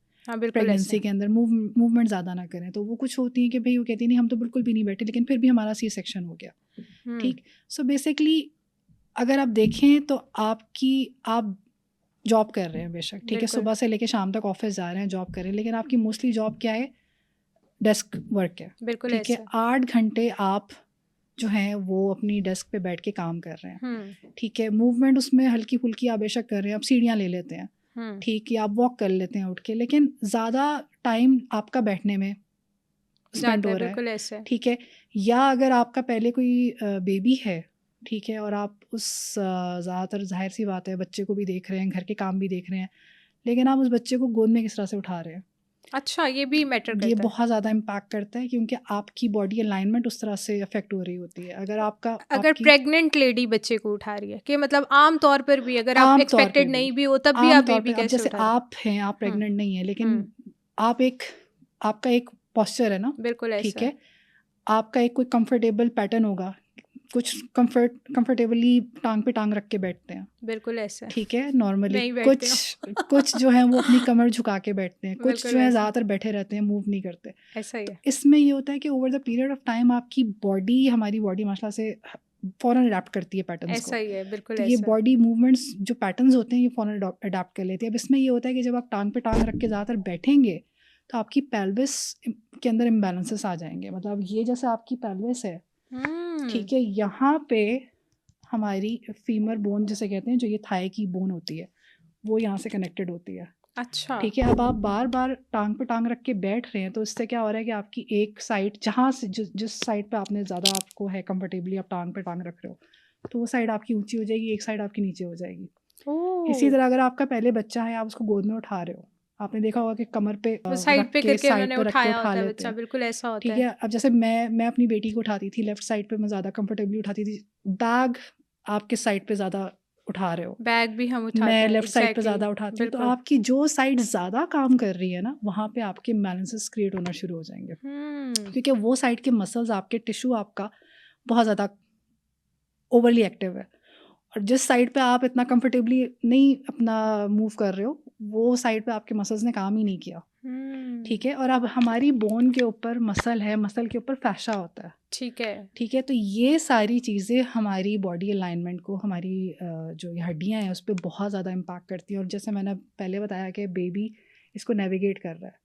प्रेगनेंसी के अंदर, मूवमेंट ज़्यादा ना करें। तो वो कुछ होती हैं कि भाई वो कहती नहीं हम तो बिल्कुल भी नहीं बैठे, लेकिन फिर भी हमारा सी सेक्शन हो गया, ठीक? सो बेसिकली अगर आप देखें तो आप जॉब कर रहे हैं बेशक, ठीक है? सुबह से लेके शाम तक ऑफिस जा रहे हैं, जॉब कर रहे हैं, लेकिन आपकी मोस्टली जॉब क्या है? डेस्क वर्क है, ठीक है? 8 घंटे आप जो हैं वो अपनी डेस्क पे बैठ के काम कर रहे हैं, ठीक है? मूवमेंट उसमें हल्की फुल्की आप बेशक कर रहे हैं, आप सीढ़ियाँ ले लेते हैं, ठीक है? आप वॉक कर लेते हैं उठ के, लेकिन ज़्यादा टाइम आपका बैठने में स्पेंड हो रहा है, ठीक है? या अगर आपका पहले कोई बेबी है, ठीक है, और आप उस ज़्यादातर जाहिर सी बात है बच्चे को भी देख रहे हैं, घर के काम भी देख रहे हैं, लेकिन आप उस बच्चे को गोद में किस तरह से उठा रहे हैं? अच्छा, ये भी मैटर करता है? ये बहुत ज़्यादा इम्पैक्ट करता है, क्योंकि आपकी बॉडी अलाइनमेंट उस तरह से अफेक्ट हो रही होती है। अगर प्रेग्नेंट लेडी बच्चे को उठा रही है, कि मतलब आम तौर पर भी अगर आप एक्सपेक्टेड नहीं भी हो तब भी आप बेबी कैसे जैसे आप हैं, आप प्रेग्नेंट नहीं है, लेकिन आपका एक पॉस्चर है ना, बिल्कुल ठीक है? आपका एक कोई कंफर्टेबल पैटर्न होगा, कुछ कंफर्टेबली टांग पे टांग रख के बैठते हैं, बिल्कुल ऐसा, ठीक है? नॉर्मली कुछ जो है वो अपनी कमर झुका के बैठते हैं, कुछ जो है ज़्यादातर बैठे रहते हैं, मूव नहीं करते। ऐसा ही है। इसमें ये होता है कि over the period of time आपकी हमारी बॉडी माशाल्लाह से फ़ौरन अडैप्ट करती है पैटर्न्स को। ऐसा ही है, बिल्कुल तो ऐसा। ये बॉडी मूवमेंट्स जो पैटर्न्स होते हैं ये फ़ौरन अडैप्ट कर लेती है। अब इसमें ये होता है कि जब आप टांग पे टांग रख के ज़्यादातर बैठेंगे तो आपकी पेल्विस के अंदर इम्बैलेंसेस आ जाएंगे। मतलब ये जैसे आपकी पेल्विस है, ठीक है, यहाँ पे हमारी फीमर बोन जिसे कहते हैं, जो ये थाई की बोन होती है, वो यहाँ से कनेक्टेड होती है, अच्छा। ठीक है, अब आप बार बार टांग पे टांग रख के बैठ रहे हैं तो इससे क्या हो रहा है कि आपकी एक साइड जहाँ से जिस साइड पे आपने ज़्यादा आपको है कंफर्टेबली आप टांग पे टांग रख रहे हो तो वो साइड आपकी ऊंची हो जाएगी, एक साइड आपकी नीचे हो जाएगी। इसी ओह! तरह अगर आपका पहले बच्चा है, आप उसको गोद में उठा रहे हो, आपने देखा होगा कि कमर पे वो रख साइड पे के करके साइड उन्होंने पे रख के उठाया उठा होता है लेते बच्चा, हैं। बिल्कुल ऐसा होता ठीक है। है, अब जैसे मैं अपनी बेटी को उठाती थी लेफ्ट साइड पे, मैं ज़्यादा कंफर्टेबली उठाती थी। बैग आप किस साइड पे ज़्यादा उठा रहे हो? बैग भी हम उठाते मैं हैं, लेफ्ट साइड पे एग्ज़ैक्टली, ज़्यादा उठाती हूँ, तो बिल्कुल। आपकी जो साइड ज़्यादा काम कर रही है ना, वहाँ पे आपके इम्बैलेंसेस क्रिएट होना शुरू हो जाएँगे। हुँ, क्योंकि वो साइड के मसल्स, आपके टिश्यू आपका बहुत ज़्यादा ओवरली एक्टिव है। और जिस साइड पे आप इतना कंफर्टेबली नहीं अपना मूव कर रहे हो, वो साइड पे आपके मसल्स ने काम ही नहीं किया। हुँ, ठीक है? और अब हमारी बोन के ऊपर मसल है, मसल के ऊपर fascia होता है। ठीक है। ठीक है? तो ये सारी चीज़ें हमारी बॉडी अलाइनमेंट को, हमारी जो ये हड्डियाँ हैं, उस पे बहुत ज़्यादा इम्पैक्ट करती हैं। और जैसे मैंने पहले बताया कि बेबी इसको नेविगेट कर रहा है।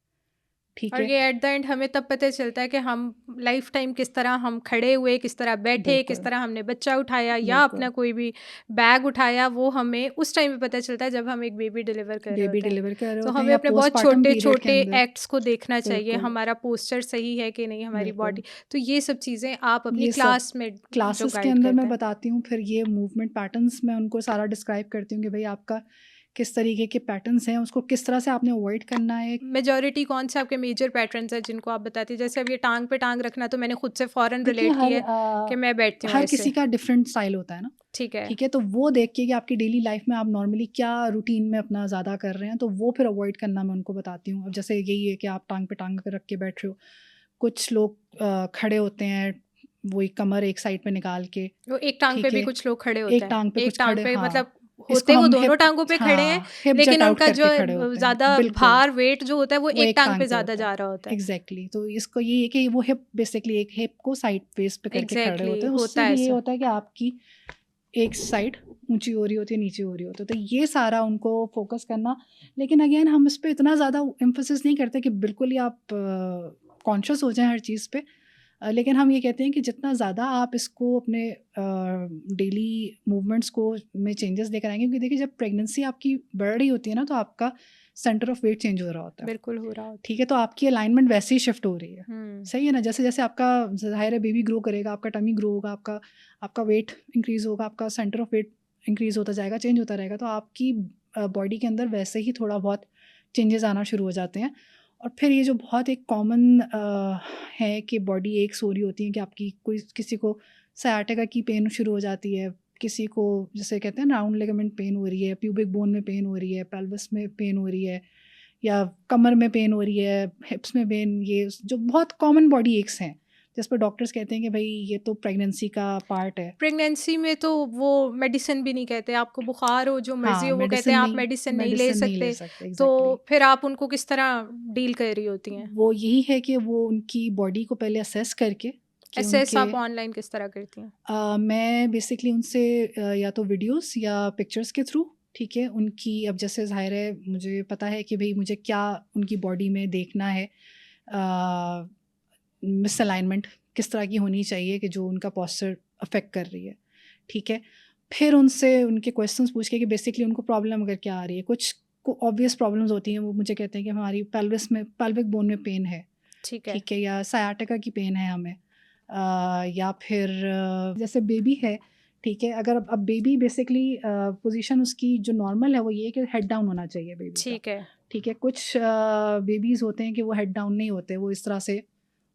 ठीक और है? ये एट द एंड हमें तब पता चलता है कि हम लाइफ टाइम किस तरह हम खड़े हुए, किस तरह बैठे, किस बिल्कुल, तरह हमने बच्चा उठाया या बिल्कुल। अपना कोई भी बैग उठाया, वो हमें उस टाइम पे पता चलता है जब हम एक बेबी डिलीवर कर रहे बेबी होते हैं। डिलीवर कर रहे तो होते हैं हमें या अपने बहुत पोस्टपार्टम पीरियड के छोटे-छोटे अंदर। एक्ट्स को देखना चाहिए, बिल्कुल, हमारा पोस्चर सही है कि नहीं, हमारी बिल्कुल। बॉडी। तो ये सब चीज़ें आप अपनी ये सब क्लास में जो क्लासेस के गाइड अंदर करते मैं हैं। बताती हूँ, फिर ये मूवमेंट पैटर्न्स मैं उनको सारा डिस्क्राइब करती हूँ कि भई आपका किस तरीके के पैटर्न्स हैं, उसको किस तरह से आपने अवॉइड करना है। मेजॉरिटी कौन से आपके मेजर पैटर्न्स हैं जिनको आप बताती हैं? जैसे अब ये टाँग पे टाँग रखना तो मैंने खुद से फ़ौरन देखिए रिलेट किया है कि मैं बैठती हूँ हर ऐसे। किसी का डिफरेंट स्टाइल होता है ना, ठीक है। ठीक है? तो वो देख के कि आपकी डेली लाइफ में आप नॉर्मली क्या रूटीन में अपना ज़्यादा कर रहे हैं, तो वो फिर अवॉइड करना मैं उनको बताती हूँ। अब जैसे यही है कि आप टाँग पे टाँग रख के बैठ रहे हो, कुछ लोग खड़े होते हैं, वही कमर एक साइड पे निकाल के, वो एक टाँग पे ठीक भी है? कुछ लोग खड़े होते एक हैं। टाँग पे एक कुछ टाँग खड़े, पे हाँ, मतलब इसको होते वो हम दोनों हिप, टाँगों पे खड़े हैं, हाँ, हिप लेकिन जट आउट उनका जो करके खड़े होते हैं, ज़्यादा बिल्कुल। भार वेट जो होता है वो वो एक एक टाँग टाँग पे पे ज़्यादा होता जा है। रहा होता है। एग्ज़ैक्टली, तो इसको ये है कि वो हिप बेसिकली एक हिप को साइड फेस पे करके खड़े एग्ज़ैक्टली होते हैं, होता उससे है भी ये ऐसा। होता है कि आपकी एक साइड ऊँची हो रही होती है, नीचे हो रही होती है, तो ये सारा उनको फ़ोकस करना। लेकिन अगेन हम इस पे इतना ज़्यादा एम्फसिस नहीं करते कि बिल्कुल ही आप कॉन्शियस हो जाएँ हर चीज़ पे। लेकिन हम ये कहते हैं कि जितना ज़्यादा आप इसको अपने डेली मूवमेंट्स को में चेंजेस लेकर आएँगे, क्योंकि देखिए जब प्रेगनेंसी आपकी बढ़ रही होती है ना, तो आपका सेंटर ऑफ वेट चेंज हो रहा होता है। बिल्कुल हो रहा होता ठीक है? तो आपकी अलाइनमेंट वैसे ही शिफ्ट हो रही है। है। हुँ। सही है ना? जैसे-जैसे आपका ज़ाहिर है बेबी ग्रो करेगा, आपका टमी ग्रो होगा, आपका आपका वेट इंक्रीज़ होगा, आपका सेंटर ऑफ वेट इंक्रीज़ होता जाएगा, चेंज होता रहेगा, तो आपकी बॉडी के अंदर वैसे ही थोड़ा बहुत चेंजेज़ आना शुरू हो जाते हैं। और फिर ये जो बहुत एक कॉमन है कि बॉडी एक्स हो रही होती है, कि आपकी कोई किसी को सयाटिका की पेन शुरू हो जाती है, किसी को जिसे कहते हैं ना राउंड लिगामेंट पेन हो रही है, प्यूबिक बोन में पेन हो रही है, पेल्विस में पेन हो रही है, या कमर में पेन हो रही है, हिप्स में पेन, ये जो बहुत कॉमन बॉडी एक्स हैं, जिस पर डॉक्टर्स कहते हैं कि भाई ये तो प्रेगनेंसी का पार्ट है। प्रेगनेंसी में तो वो मेडिसिन भी नहीं कहते, आपको बुखार हो, जो मर्ज़ी हाँ, हो, वो कहते हैं आप मेडिसिन नहीं ले मेडिसिन नहीं ले सकते। सकते, तो एग्ज़ैक्टली। फिर आप उनको किस तरह डील कर रही होती हैं? वो यही है कि वो उनकी बॉडी को पहले असेस करके कि असेस उनके आप ऑनलाइन किस तरह करती हैं? मैं बेसिकली उनसे या तो वीडियोस या पिक्चर्स के थ्रू, ठीक है, उनकी अब जैसे ज़ाहिर है मुझे पता है कि भई मुझे क्या उनकी बॉडी में देखना है, मिसअलाइनमेंट किस तरह की होनी चाहिए कि जो उनका पोस्चर अफ़ेक्ट कर रही है, ठीक है। फिर उनसे उनके क्वेश्चंस पूछ के कि बेसिकली उनको प्रॉब्लम अगर क्या आ रही है, कुछ को ऑब्वियस प्रॉब्लम्स होती हैं, वो मुझे कहते हैं कि हमारी पेल्विस में पेल्विक बोन में पेन है, ठीक है। ठीक है, या सयाटिका की पेन है हमें, या फिर जैसे बेबी है, ठीक है, अगर अब बेबी बेसिकली पोजीशन उसकी जो नॉर्मल है वो ये है कि हेड डाउन होना चाहिए बेबी का, ठीक है। ठीक है। कुछ बेबीज़ होते हैं कि वो हेड डाउन नहीं होते, वो इस तरह से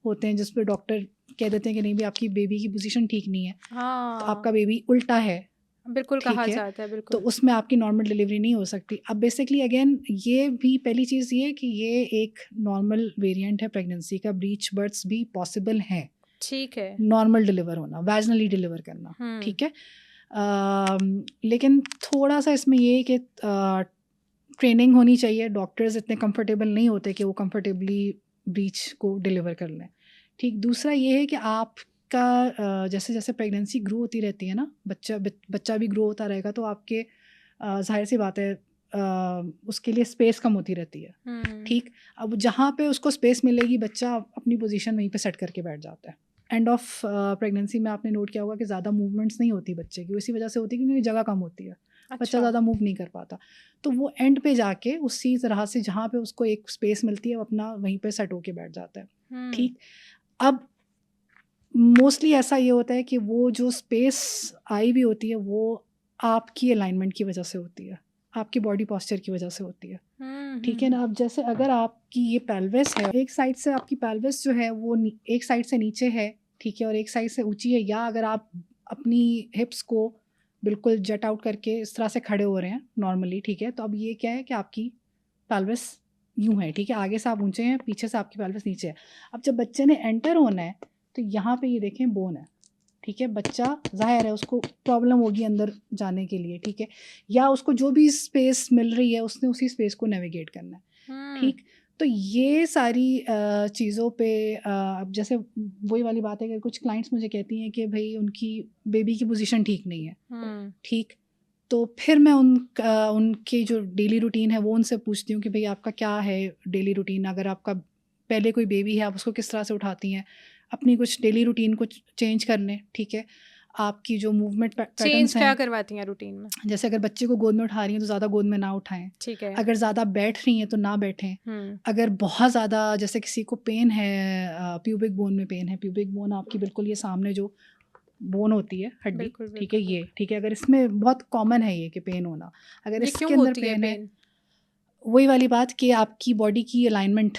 होते हैं जिस पे डॉक्टर कह देते हैं कि नहीं भी आपकी बेबी की पोजीशन ठीक नहीं है, तो हाँ, आपका बेबी उल्टा है, बिल्कुल कहा ठीक है, जाता है, तो बिल्कुल। उसमें आपकी नॉर्मल डिलीवरी नहीं हो सकती। अब बेसिकली अगेन ये भी पहली चीज़ ये है कि ये एक नॉर्मल वेरिएंट है प्रेगनेंसी का, ब्रीच बर्थ्स भी पॉसिबल हैं, ठीक है। नॉर्मल डिलीवर होना, वैजिनली डिलीवर करना, हुँ, ठीक है। लेकिन थोड़ा-सा इसमें ये है कि ट्रेनिंग होनी चाहिए, डॉक्टर्स इतने कंफर्टेबल नहीं होते कि वो कंफर्टेबली ब्रीच को डिलीवर कर लें, ठीक। दूसरा ये है कि आपका जैसे-जैसे प्रेगनेंसी ग्रो होती रहती है ना, बच्चा भी ग्रो होता रहेगा, तो आपके ज़ाहिर-सी बात है उसके लिए स्पेस कम होती रहती है, हुँ। ठीक। अब जहाँ पे उसको स्पेस मिलेगी, बच्चा अपनी पोज़ीशन वहीं पे सेट करके बैठ जाता है। एंड ऑफ प्रेगनेंसी में आपने नोट किया होगा कि ज़्यादा मूवमेंट्स नहीं होती बच्चे की, इसी वजह से होती है क्योंकि जगह कम होती है। बच्चा अच्छा। ज़्यादा मूव नहीं कर पाता। तो वो एंड पे जाके उसी तरह से जहाँ पे उसको एक स्पेस मिलती है वो अपना वहीं पे सेट होके बैठ जाता है। ठीक, अब मोस्टली ऐसा ये होता है कि वो जो स्पेस आई भी होती है वो आपकी अलाइनमेंट की वजह से होती है, आपकी बॉडी पोस्चर की वजह से होती है। ठीक है ना, अब जैसे अगर आपकी ये पेल्विस है, एक साइड से आपकी पेल्विस जो है वो एक साइड से नीचे है, ठीक है, और एक साइड से ऊंची है, या अगर आप अपनी हिप्स को बिल्कुल जट आउट करके इस तरह से खड़े हो रहे हैं नॉर्मली, ठीक है, तो अब ये क्या है कि आपकी पेल्विस यूं है, ठीक है, आगे से आप ऊंचे हैं, पीछे से आपकी पेल्विस नीचे है। अब जब बच्चे ने एंटर होना है तो यहाँ पे ये देखें बोन है, ठीक है, बच्चा जाहिर है उसको प्रॉब्लम होगी अंदर जाने के लिए, ठीक है, या उसको जो भी स्पेस मिल रही है उसने उसी स्पेस को नेविगेट करना है। ठीक, तो ये सारी चीज़ों पे अब जैसे वही वाली बात है कि कुछ क्लाइंट्स मुझे कहती हैं कि भाई उनकी बेबी की पोजीशन ठीक नहीं है, ठीक, तो फिर मैं उनकी जो डेली रूटीन है वो उनसे पूछती हूँ कि भाई आपका क्या है डेली रूटीन, अगर आपका पहले कोई बेबी है आप उसको किस तरह से उठाती हैं, अपनी कुछ डेली रूटीन को चेंज कर लें, ठीक है, आपकी जो मूवमेंट चेंज पैटर्न्स क्या हैं, करवाती हैं रूटीन में? जैसे अगर बच्चे को गोद में उठा रही हैं तो ज़्यादा गोद में ना उठाएं, ठीक है। अगर ज़्यादा बैठ रही हैं तो ना बैठें, अगर बहुत ज़्यादा जैसे किसी को पेन है, प्यूबिक बोन में पेन है, प्यूबिक बोन आपकी बिल्कुल ये सामने जो बोन होती है हड्डी, बिल्कुल, ठीक है, बिल्कुल, ये ठीक है, अगर इसमें बहुत कॉमन है ये कि पेन होना, अगर ये इसके क्यों अंदर होती है पेन है, पेन? वही वाली बात कि आपकी बॉडी की अलाइनमेंट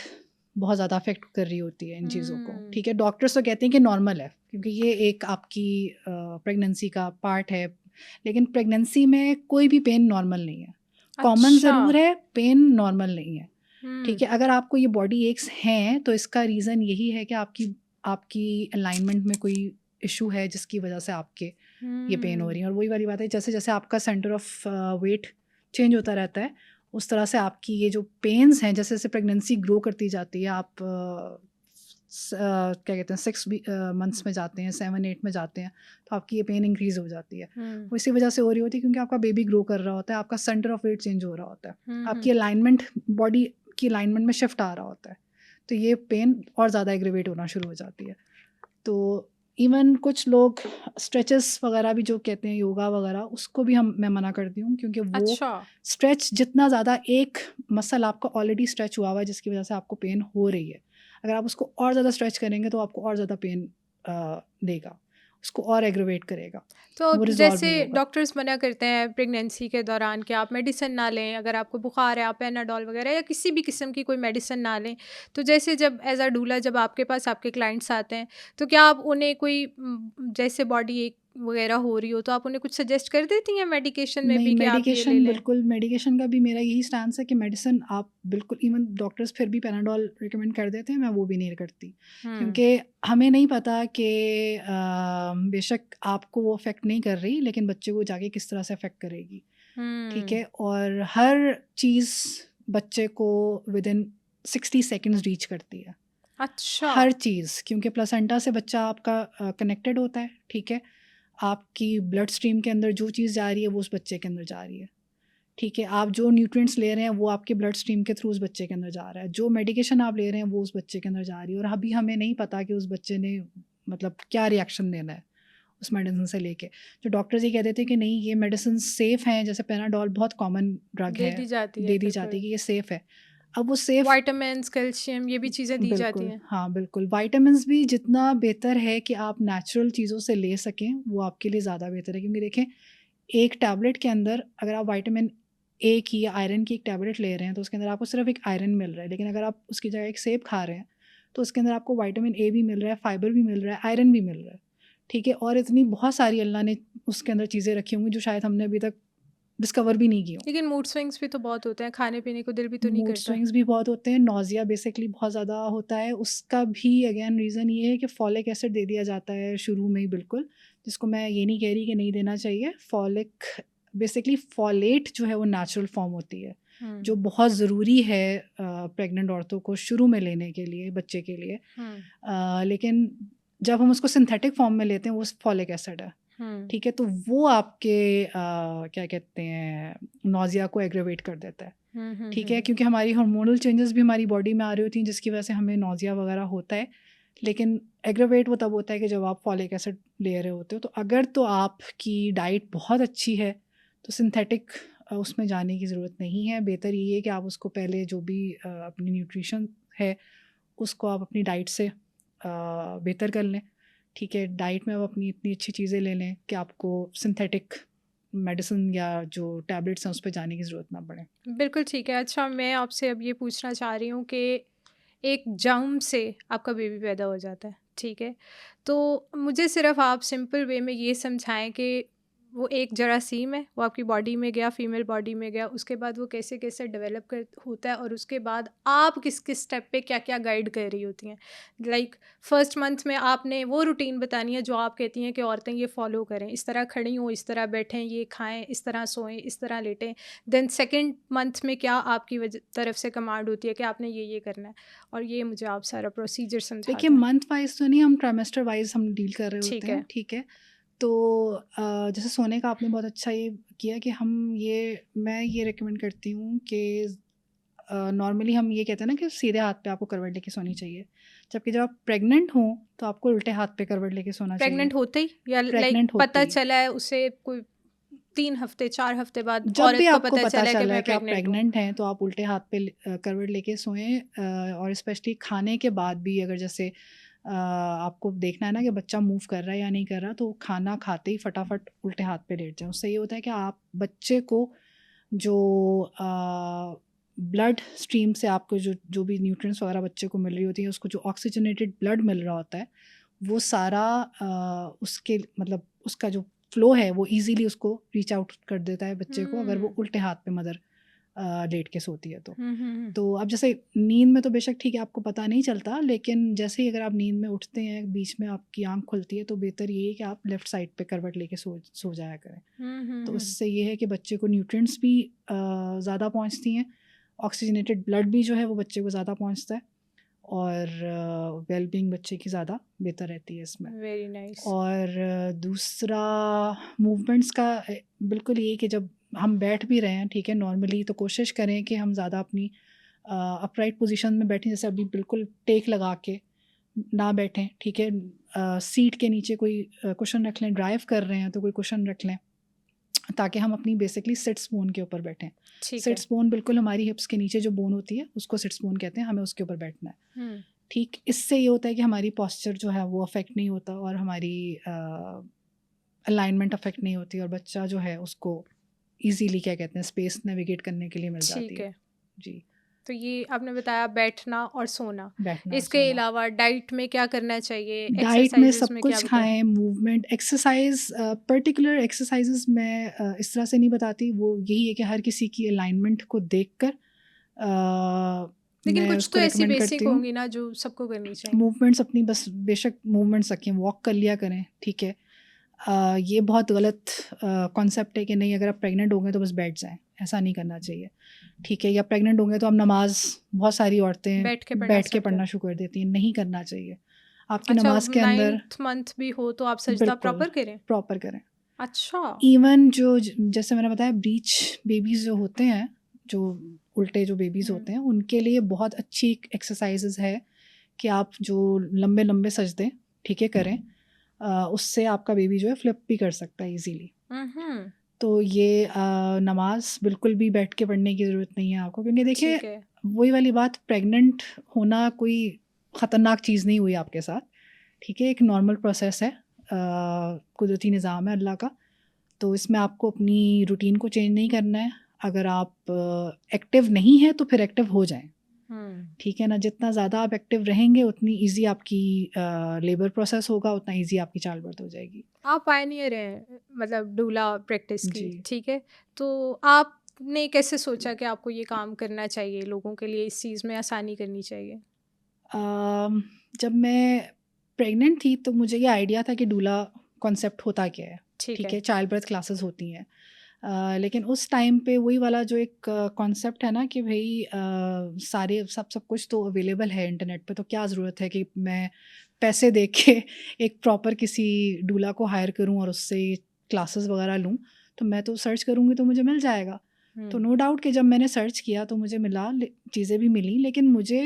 बहुत ज़्यादा अफेक्ट कर रही होती है इन चीज़ों को, ठीक है, डॉक्टर्स तो कहते हैं कि नॉर्मल है क्योंकि ये एक आपकी प्रेगनेंसी का पार्ट है, लेकिन प्रेगनेंसी में कोई भी पेन नॉर्मल नहीं है, कॉमन अच्छा। ज़रूर है, पेन नॉर्मल नहीं है, ठीक है, अगर आपको ये बॉडी एक्स हैं तो इसका रीज़न यही है कि आपकी आपकी अलाइनमेंट में कोई इशू है जिसकी वजह से आपके ये पेन हो रही है, और वही वाली बात है जैसे जैसे आपका सेंटर ऑफ वेट चेंज होता रहता है उस तरह से आपकी ये जो पेन्स हैं जैसे जैसे प्रेगनेंसी ग्रो करती जाती है, आप क्या कहते हैं 6 मंथ्स में जाते हैं, 7-8 में जाते हैं, तो आपकी ये पेन इंक्रीज़ हो जाती है, वो इसी वजह से हो रही होती है क्योंकि आपका बेबी ग्रो कर रहा होता है, आपका सेंटर ऑफ वेट चेंज हो रहा होता है, आपकी अलाइनमेंट बॉडी की अलाइनमेंट में शिफ्ट आ रहा होता है, तो ये पेन और ज़्यादा एग्रीवेट होना शुरू हो जाती है। तो इवन कुछ लोग स्ट्रेचेस वगैरह भी जो कहते हैं योगा वगैरह उसको भी मैं मना करती हूँ क्योंकि वो अच्छा। स्ट्रेच जितना ज़्यादा एक मसल आपका ऑलरेडी स्ट्रेच हुआ हुआ है जिसकी वजह से आपको पेन हो रही है, अगर आप उसको और ज़्यादा स्ट्रेच करेंगे तो आपको और ज़्यादा पेन देगा, उसको और एग्रीवेट करेगा, तो वो रिजॉल्व जैसे नहीं होगा। डॉक्टर्स मना करते हैं प्रेगनेंसी के दौरान कि आप मेडिसिन ना लें, अगर आपको बुखार है आप पेनाडोल वगैरह या किसी भी किस्म की कोई मेडिसिन ना लें, तो जैसे जब एज अ डूला जब आपके पास आपके क्लाइंट्स आते हैं तो क्या आप उन्हें कोई जैसे बॉडी एक वगैरह हो रही हो तो आप उन्हें कुछ सजेस्ट कर देती हैं मेडिकेशन में नहीं, भी कि आप ये ले मेडिकेशन लें? बिल्कुल, मेडिकेशन का भी मेरा यही स्टैंस है कि मेडिसिन आप बिल्कुल, इवन डॉक्टर्स फिर भी पैनाडोल रिकमेंड कर देते हैं, मैं वो भी नहीं करती क्योंकि हमें नहीं पता कि बेशक आपको वो अफेक्ट नहीं कर रही लेकिन बच्चे को जाके किस तरह से अफेक्ट करेगी, ठीक है, और हर चीज़ बच्चे को विद इन 60 सेकेंड्स रीच करती है, अच्छा। हर चीज़, क्योंकि प्लेसेंटा से बच्चा आपका कनेक्टेड होता है, ठीक है, आपकी ब्लड स्ट्रीम के अंदर जो चीज़ जा रही है वो उस बच्चे के अंदर जा रही है, ठीक है, आप जो न्यूट्रिएंट्स ले रहे हैं वो आपके ब्लड स्ट्रीम के थ्रू उस बच्चे के अंदर जा रहा है, जो मेडिकेशन आप ले रहे हैं वो उस बच्चे के अंदर जा रही है, और अभी हमें नहीं पता कि उस बच्चे ने मतलब क्या रिएक्शन देना है उस मेडिसिन से लेके, जो डॉक्टर्स ये कह देते हैं कि नहीं ये मेडिसिन सेफ़ हैं, जैसे पेनाडोल बहुत कॉमन ड्रग दे है, दी जाती है, दे दी जाती है कि ये सेफ़ है, अब वो सेफ़ विटामिन्स कैल्शियम ये भी चीज़ें दी जाती बिल्कुल, हैं। हाँ, बिल्कुल, विटामिन्स भी जितना बेहतर है कि आप नेचुरल चीज़ों से ले सकें, वो आपके लिए ज़्यादा बेहतर है क्योंकि देखें, एक टैबलेट के अंदर अगर आप विटामिन ए की या आयरन की एक टैबलेट ले रहे हैं, तो उसके अंदर आपको सिर्फ़ एक आयरन मिल रहा है, लेकिन अगर आप उसकी जगह एक सेब खा रहे हैं, तो उसके अंदर आपको विटामिन ए भी मिल रहा है, फाइबर भी मिल रहा है, आयरन भी मिल रहा है, ठीक है, और इतनी बहुत सारी अल्लाह ने उसके अंदर चीज़ें रखी होंगी जो शायद हमने अभी तक डिस्कवर भी नहीं की हों। लेकिन मूड स्विंग्स भी तो बहुत होते हैं, खाने पीने को दिल भी तो नहीं मूड करता। स्विंग्स भी बहुत होते हैं, नौज़िया बेसिकली बहुत ज़्यादा होता है, उसका भी अगेन रीज़न ये है कि फॉलिक एसिड दे दिया जाता है शुरू में ही बिल्कुल, जिसको मैं ये नहीं कह रही कि नहीं देना चाहिए, बेसिकली फॉलेट जो है वो नेचुरल फॉर्म होती है, जो बहुत ज़रूरी है प्रेग्नेंट औरतों को शुरू में लेने के लिए, बच्चे के लिए, लेकिन जब हम उसको सिंथेटिक फॉर्म में लेते हैं वो फॉलिक एसिड है, ठीक है, तो वो आपके क्या कहते हैं नौज़िया को एग्रेवेट कर देता है, ठीक है, क्योंकि हमारी हार्मोनल चेंजेस भी हमारी बॉडी में आ रही होती हैं जिसकी वजह से हमें नौज़िया वगैरह होता है, लेकिन एग्रेवेट वो तब होता है कि जब आप फॉलिक एसिड ले रहे होते हो, तो अगर तो आपकी डाइट बहुत अच्छी है तो सिंथेटिक उसमें जाने की ज़रूरत नहीं है। बेहतर ये है कि आप उसको पहले जो भी अपनी न्यूट्रिशन है उसको आप अपनी डाइट से बेहतर कर लें, ठीक है। डाइट में आप अपनी इतनी अच्छी चीज़ें ले लें कि आपको सिंथेटिक मेडिसिन या जो टैबलेट्स हैं उस पे जाने की ज़रूरत ना पड़े। बिल्कुल ठीक है। अच्छा, मैं आपसे अब ये पूछना चाह रही हूँ कि एक जर्म से आपका बेबी पैदा हो जाता है, ठीक है? तो मुझे सिर्फ़ आप सिंपल वे में ये समझाएँ कि वो एक जरासीम है, वो आपकी बॉडी में गया, फीमेल बॉडी में गया, उसके बाद वो कैसे-कैसे डेवलप कर होता है और उसके बाद आप किस-किस स्टेप पे क्या-क्या गाइड कर रही होती हैं? लाइक फर्स्ट मंथ में आपने वो रूटीन बतानी है जो आप कहती हैं कि औरतें ये फ़ॉलो करें, इस तरह खड़ी हों, इस तरह बैठें, ये खाएँ, इस तरह सोएँ, इस तरह लेटें। देन सेकंड मंथ में क्या आपकी तरफ से कमांड होती है कि आपने ये करना है, और ये मुझे आप सारा प्रोसीजर समझा देखिए, दें। मंथ वाइज़ तो नहीं, हम ट्राइमेस्टर वाइज़ हम डील कर रहे होते ठीक हैं, है। ठीक है। तो जैसे सोने का आपने बहुत अच्छा ये किया कि मैं ये रिकमेंड करती हूँ कि नॉर्मली हम ये कहते हैं ना कि सीधे हाथ पे आपको करवट लेके सोनी चाहिए, जबकि जब आप प्रेग्नेंट हो तो आपको उल्टे हाथ पे करवट लेके सोना चाहिए। प्रेग्नेंट होते ही या लाइक प्रेग्नेंट होते पता ही, चला है उसे कोई 3 हफ्ते 4 हफ्ते बाद जब भी औरत को आपको पता पता चला है कि चला है मैं कि आप प्रेग्नेंट हूँ? प्रेग्नेंट हैं तो आप उल्टे हाथ पे करवट लेके सोएं। और स्पेशली खाने के बाद भी अगर जैसे आपको देखना है ना कि बच्चा मूव कर रहा है या नहीं कर रहा, तो खाना खाते ही फटाफट उल्टे हाथ पे लेट जाएं। उससे ये होता है कि आप बच्चे को जो ब्लड स्ट्रीम से आपको जो जो भी न्यूट्रिएंट्स वगैरह बच्चे को मिल रही होती है, उसको जो ऑक्सीजनेटेड ब्लड मिल रहा होता है वो सारा उसके मतलब उसका जो फ्लो है वो इजीली उसको रीच आउट कर देता है बच्चे को, अगर वो हुँ। उल्टे हाथ पे मदर लेट के सोती है तो। हुँ, हुँ, हुँ। तो अब जैसे नींद में तो बेशक ठीक है आपको पता नहीं चलता, लेकिन जैसे ही अगर आप नींद में उठते हैं, बीच में आपकी आँख खुलती है, तो बेहतर ये है कि आप लेफ़्ट साइड पे करवट लेके सो जाया करें। हुँ, हुँ, तो हुँ। इससे ये है कि बच्चे को न्यूट्रिएंट्स भी ज़्यादा पहुँचती हैं, ऑक्सीजनेटेड ब्लड भी जो है वो बच्चे को ज़्यादा पहुँचता है, और वेल-बीइंग बच्चे की ज़्यादा बेहतर रहती है इसमें। Very nice. और दूसरा मूवमेंट्स का बिल्कुल ये कि जब हम बैठ भी रहे हैं, ठीक है, नॉर्मली तो कोशिश करें कि हम ज़्यादा अपनी अपराइट पोजीशन में बैठें, जैसे अभी बिल्कुल टेक लगा के ना बैठें, ठीक है। सीट के नीचे कोई कुशन रख लें, ड्राइव कर रहे हैं तो कोई कुशन रख लें, ताकि हम अपनी बेसिकली सिट्स बोन के ऊपर बैठें। ठीक है। सिट्स बोन बिल्कुल हमारी हिप्स के नीचे जो बोन होती है उसको सिट्स बोन कहते हैं, हमें उसके ऊपर बैठना है, हुँ। ठीक। इससे ये होता है कि हमारी पॉस्चर जो है वो अफेक्ट नहीं होता, और हमारी अलाइनमेंट अफेक्ट नहीं होती, और बच्चा जो है उसको इजीली क्या कहते हैं स्पेस नेविगेट करने के लिए मिल जाती ठीक है। है। जी, तो ये आपने बताया बैठना और सोना। बैठना और इसके सोना। अलावा डाइट में क्या करना चाहिए? डाइट में एक्सरसाइज़ेज़ सब में क्या कुछ बताएँ? खाएँ, मूवमेंट, एक्सरसाइज़, पर्टिकुलर एक्सरसाइज़ेज़ मैं इस तरह से नहीं बताती, वो यही है कि हर किसी की अलाइनमेंट को देखकर लेकिन मैं कुछ तो उसको ऐसी रिकमेंड करती बेसिक हूँ। होंगी ना जो सबको करनी चाहिए? मूवमेंट्स अपनी बस बेशक मूवमेंट्स रखें, वॉक कर लिया करें, ठीक है। ये बहुत गलत कॉन्सेप्ट है कि नहीं अगर आप प्रेग्नेंट हो गए तो बस बैठ जाएँ, ऐसा नहीं करना चाहिए, ठीक है। या प्रेग्नेंट होंगे तो हम नमाज़, बहुत सारी औरतें बैठ के पढ़ना बैठ के स्टार्ट कर। पढ़ना शुरू कर देती हैं, नहीं करना चाहिए। आपकी अच्छा, नमाज़ के अंदर 9th मंथ भी हो तो आप सजदा बिल्कुल प्रॉपर करें? प्रॉपर करें। अच्छा। इवन जो जैसे मैंने बताया ब्रीच बेबीज़ जो होते हैं, जो उल्टे जो बेबीज़ हुँ। होते हैं, उनके लिए बहुत अच्छी एक्सरसाइज़ेज़ है कि आप जो लंबे-लंबे सजदे, ठीक है, करें। उससे आपका बेबी जो है फ्लिप भी कर सकता है इजीली। उहुँ। तो ये नमाज़ बिल्कुल भी बैठ के पढ़ने की ज़रूरत नहीं है आपको, क्योंकि देखिए ठीक है। वही वाली बात, प्रेग्नेंट होना कोई ख़तरनाक चीज़ नहीं हुई आपके साथ, ठीक है। एक नॉर्मल प्रोसेस है, कुदरती निज़ाम है अल्लाह का। तो इसमें आपको अपनी रूटीन को चेंज नहीं करना है। अगर आप एक्टिव नहीं हैं तो फिर एक्टिव हो जाएँ, हुँ। ठीक है ना। जितना ज़्यादा आप एक्टिव रहेंगे उतनी ईज़ी आपकी लेबर प्रोसेस होगा, उतना ईज़ी आपकी चाइल्ड बर्थ हो जाएगी। आप पायनियर हैं मतलब डूला प्रैक्टिस की, जी। ठीक है? तो आपने कैसे सोचा कि आपको ये काम करना चाहिए, लोगों के लिए इस चीज़ में आसानी करनी चाहिए? अम, जब मैं प्रेग्नेंट थी तो मुझे ये आइडिया था कि डूला कॉन्सेप्ट होता क्या है, ठीक ठीक है। है, चाइल्ड बर्थ क्लासेस होती हैं। लेकिन उस टाइम पे वही वाला जो एक कॉन्सेप्ट है ना कि भई सारे सब कुछ तो अवेलेबल है इंटरनेट पे, तो क्या ज़रूरत है कि मैं पैसे दे के एक प्रॉपर किसी डूला को हायर करूँ और उससे क्लासेस वगैरह लूँ। तो मैं तो सर्च करूँगी तो मुझे मिल जाएगा। तो हुँ। नो डाउट कि जब मैंने सर्च किया तो मुझे मिला, चीज़ें भी मिली, लेकिन मुझे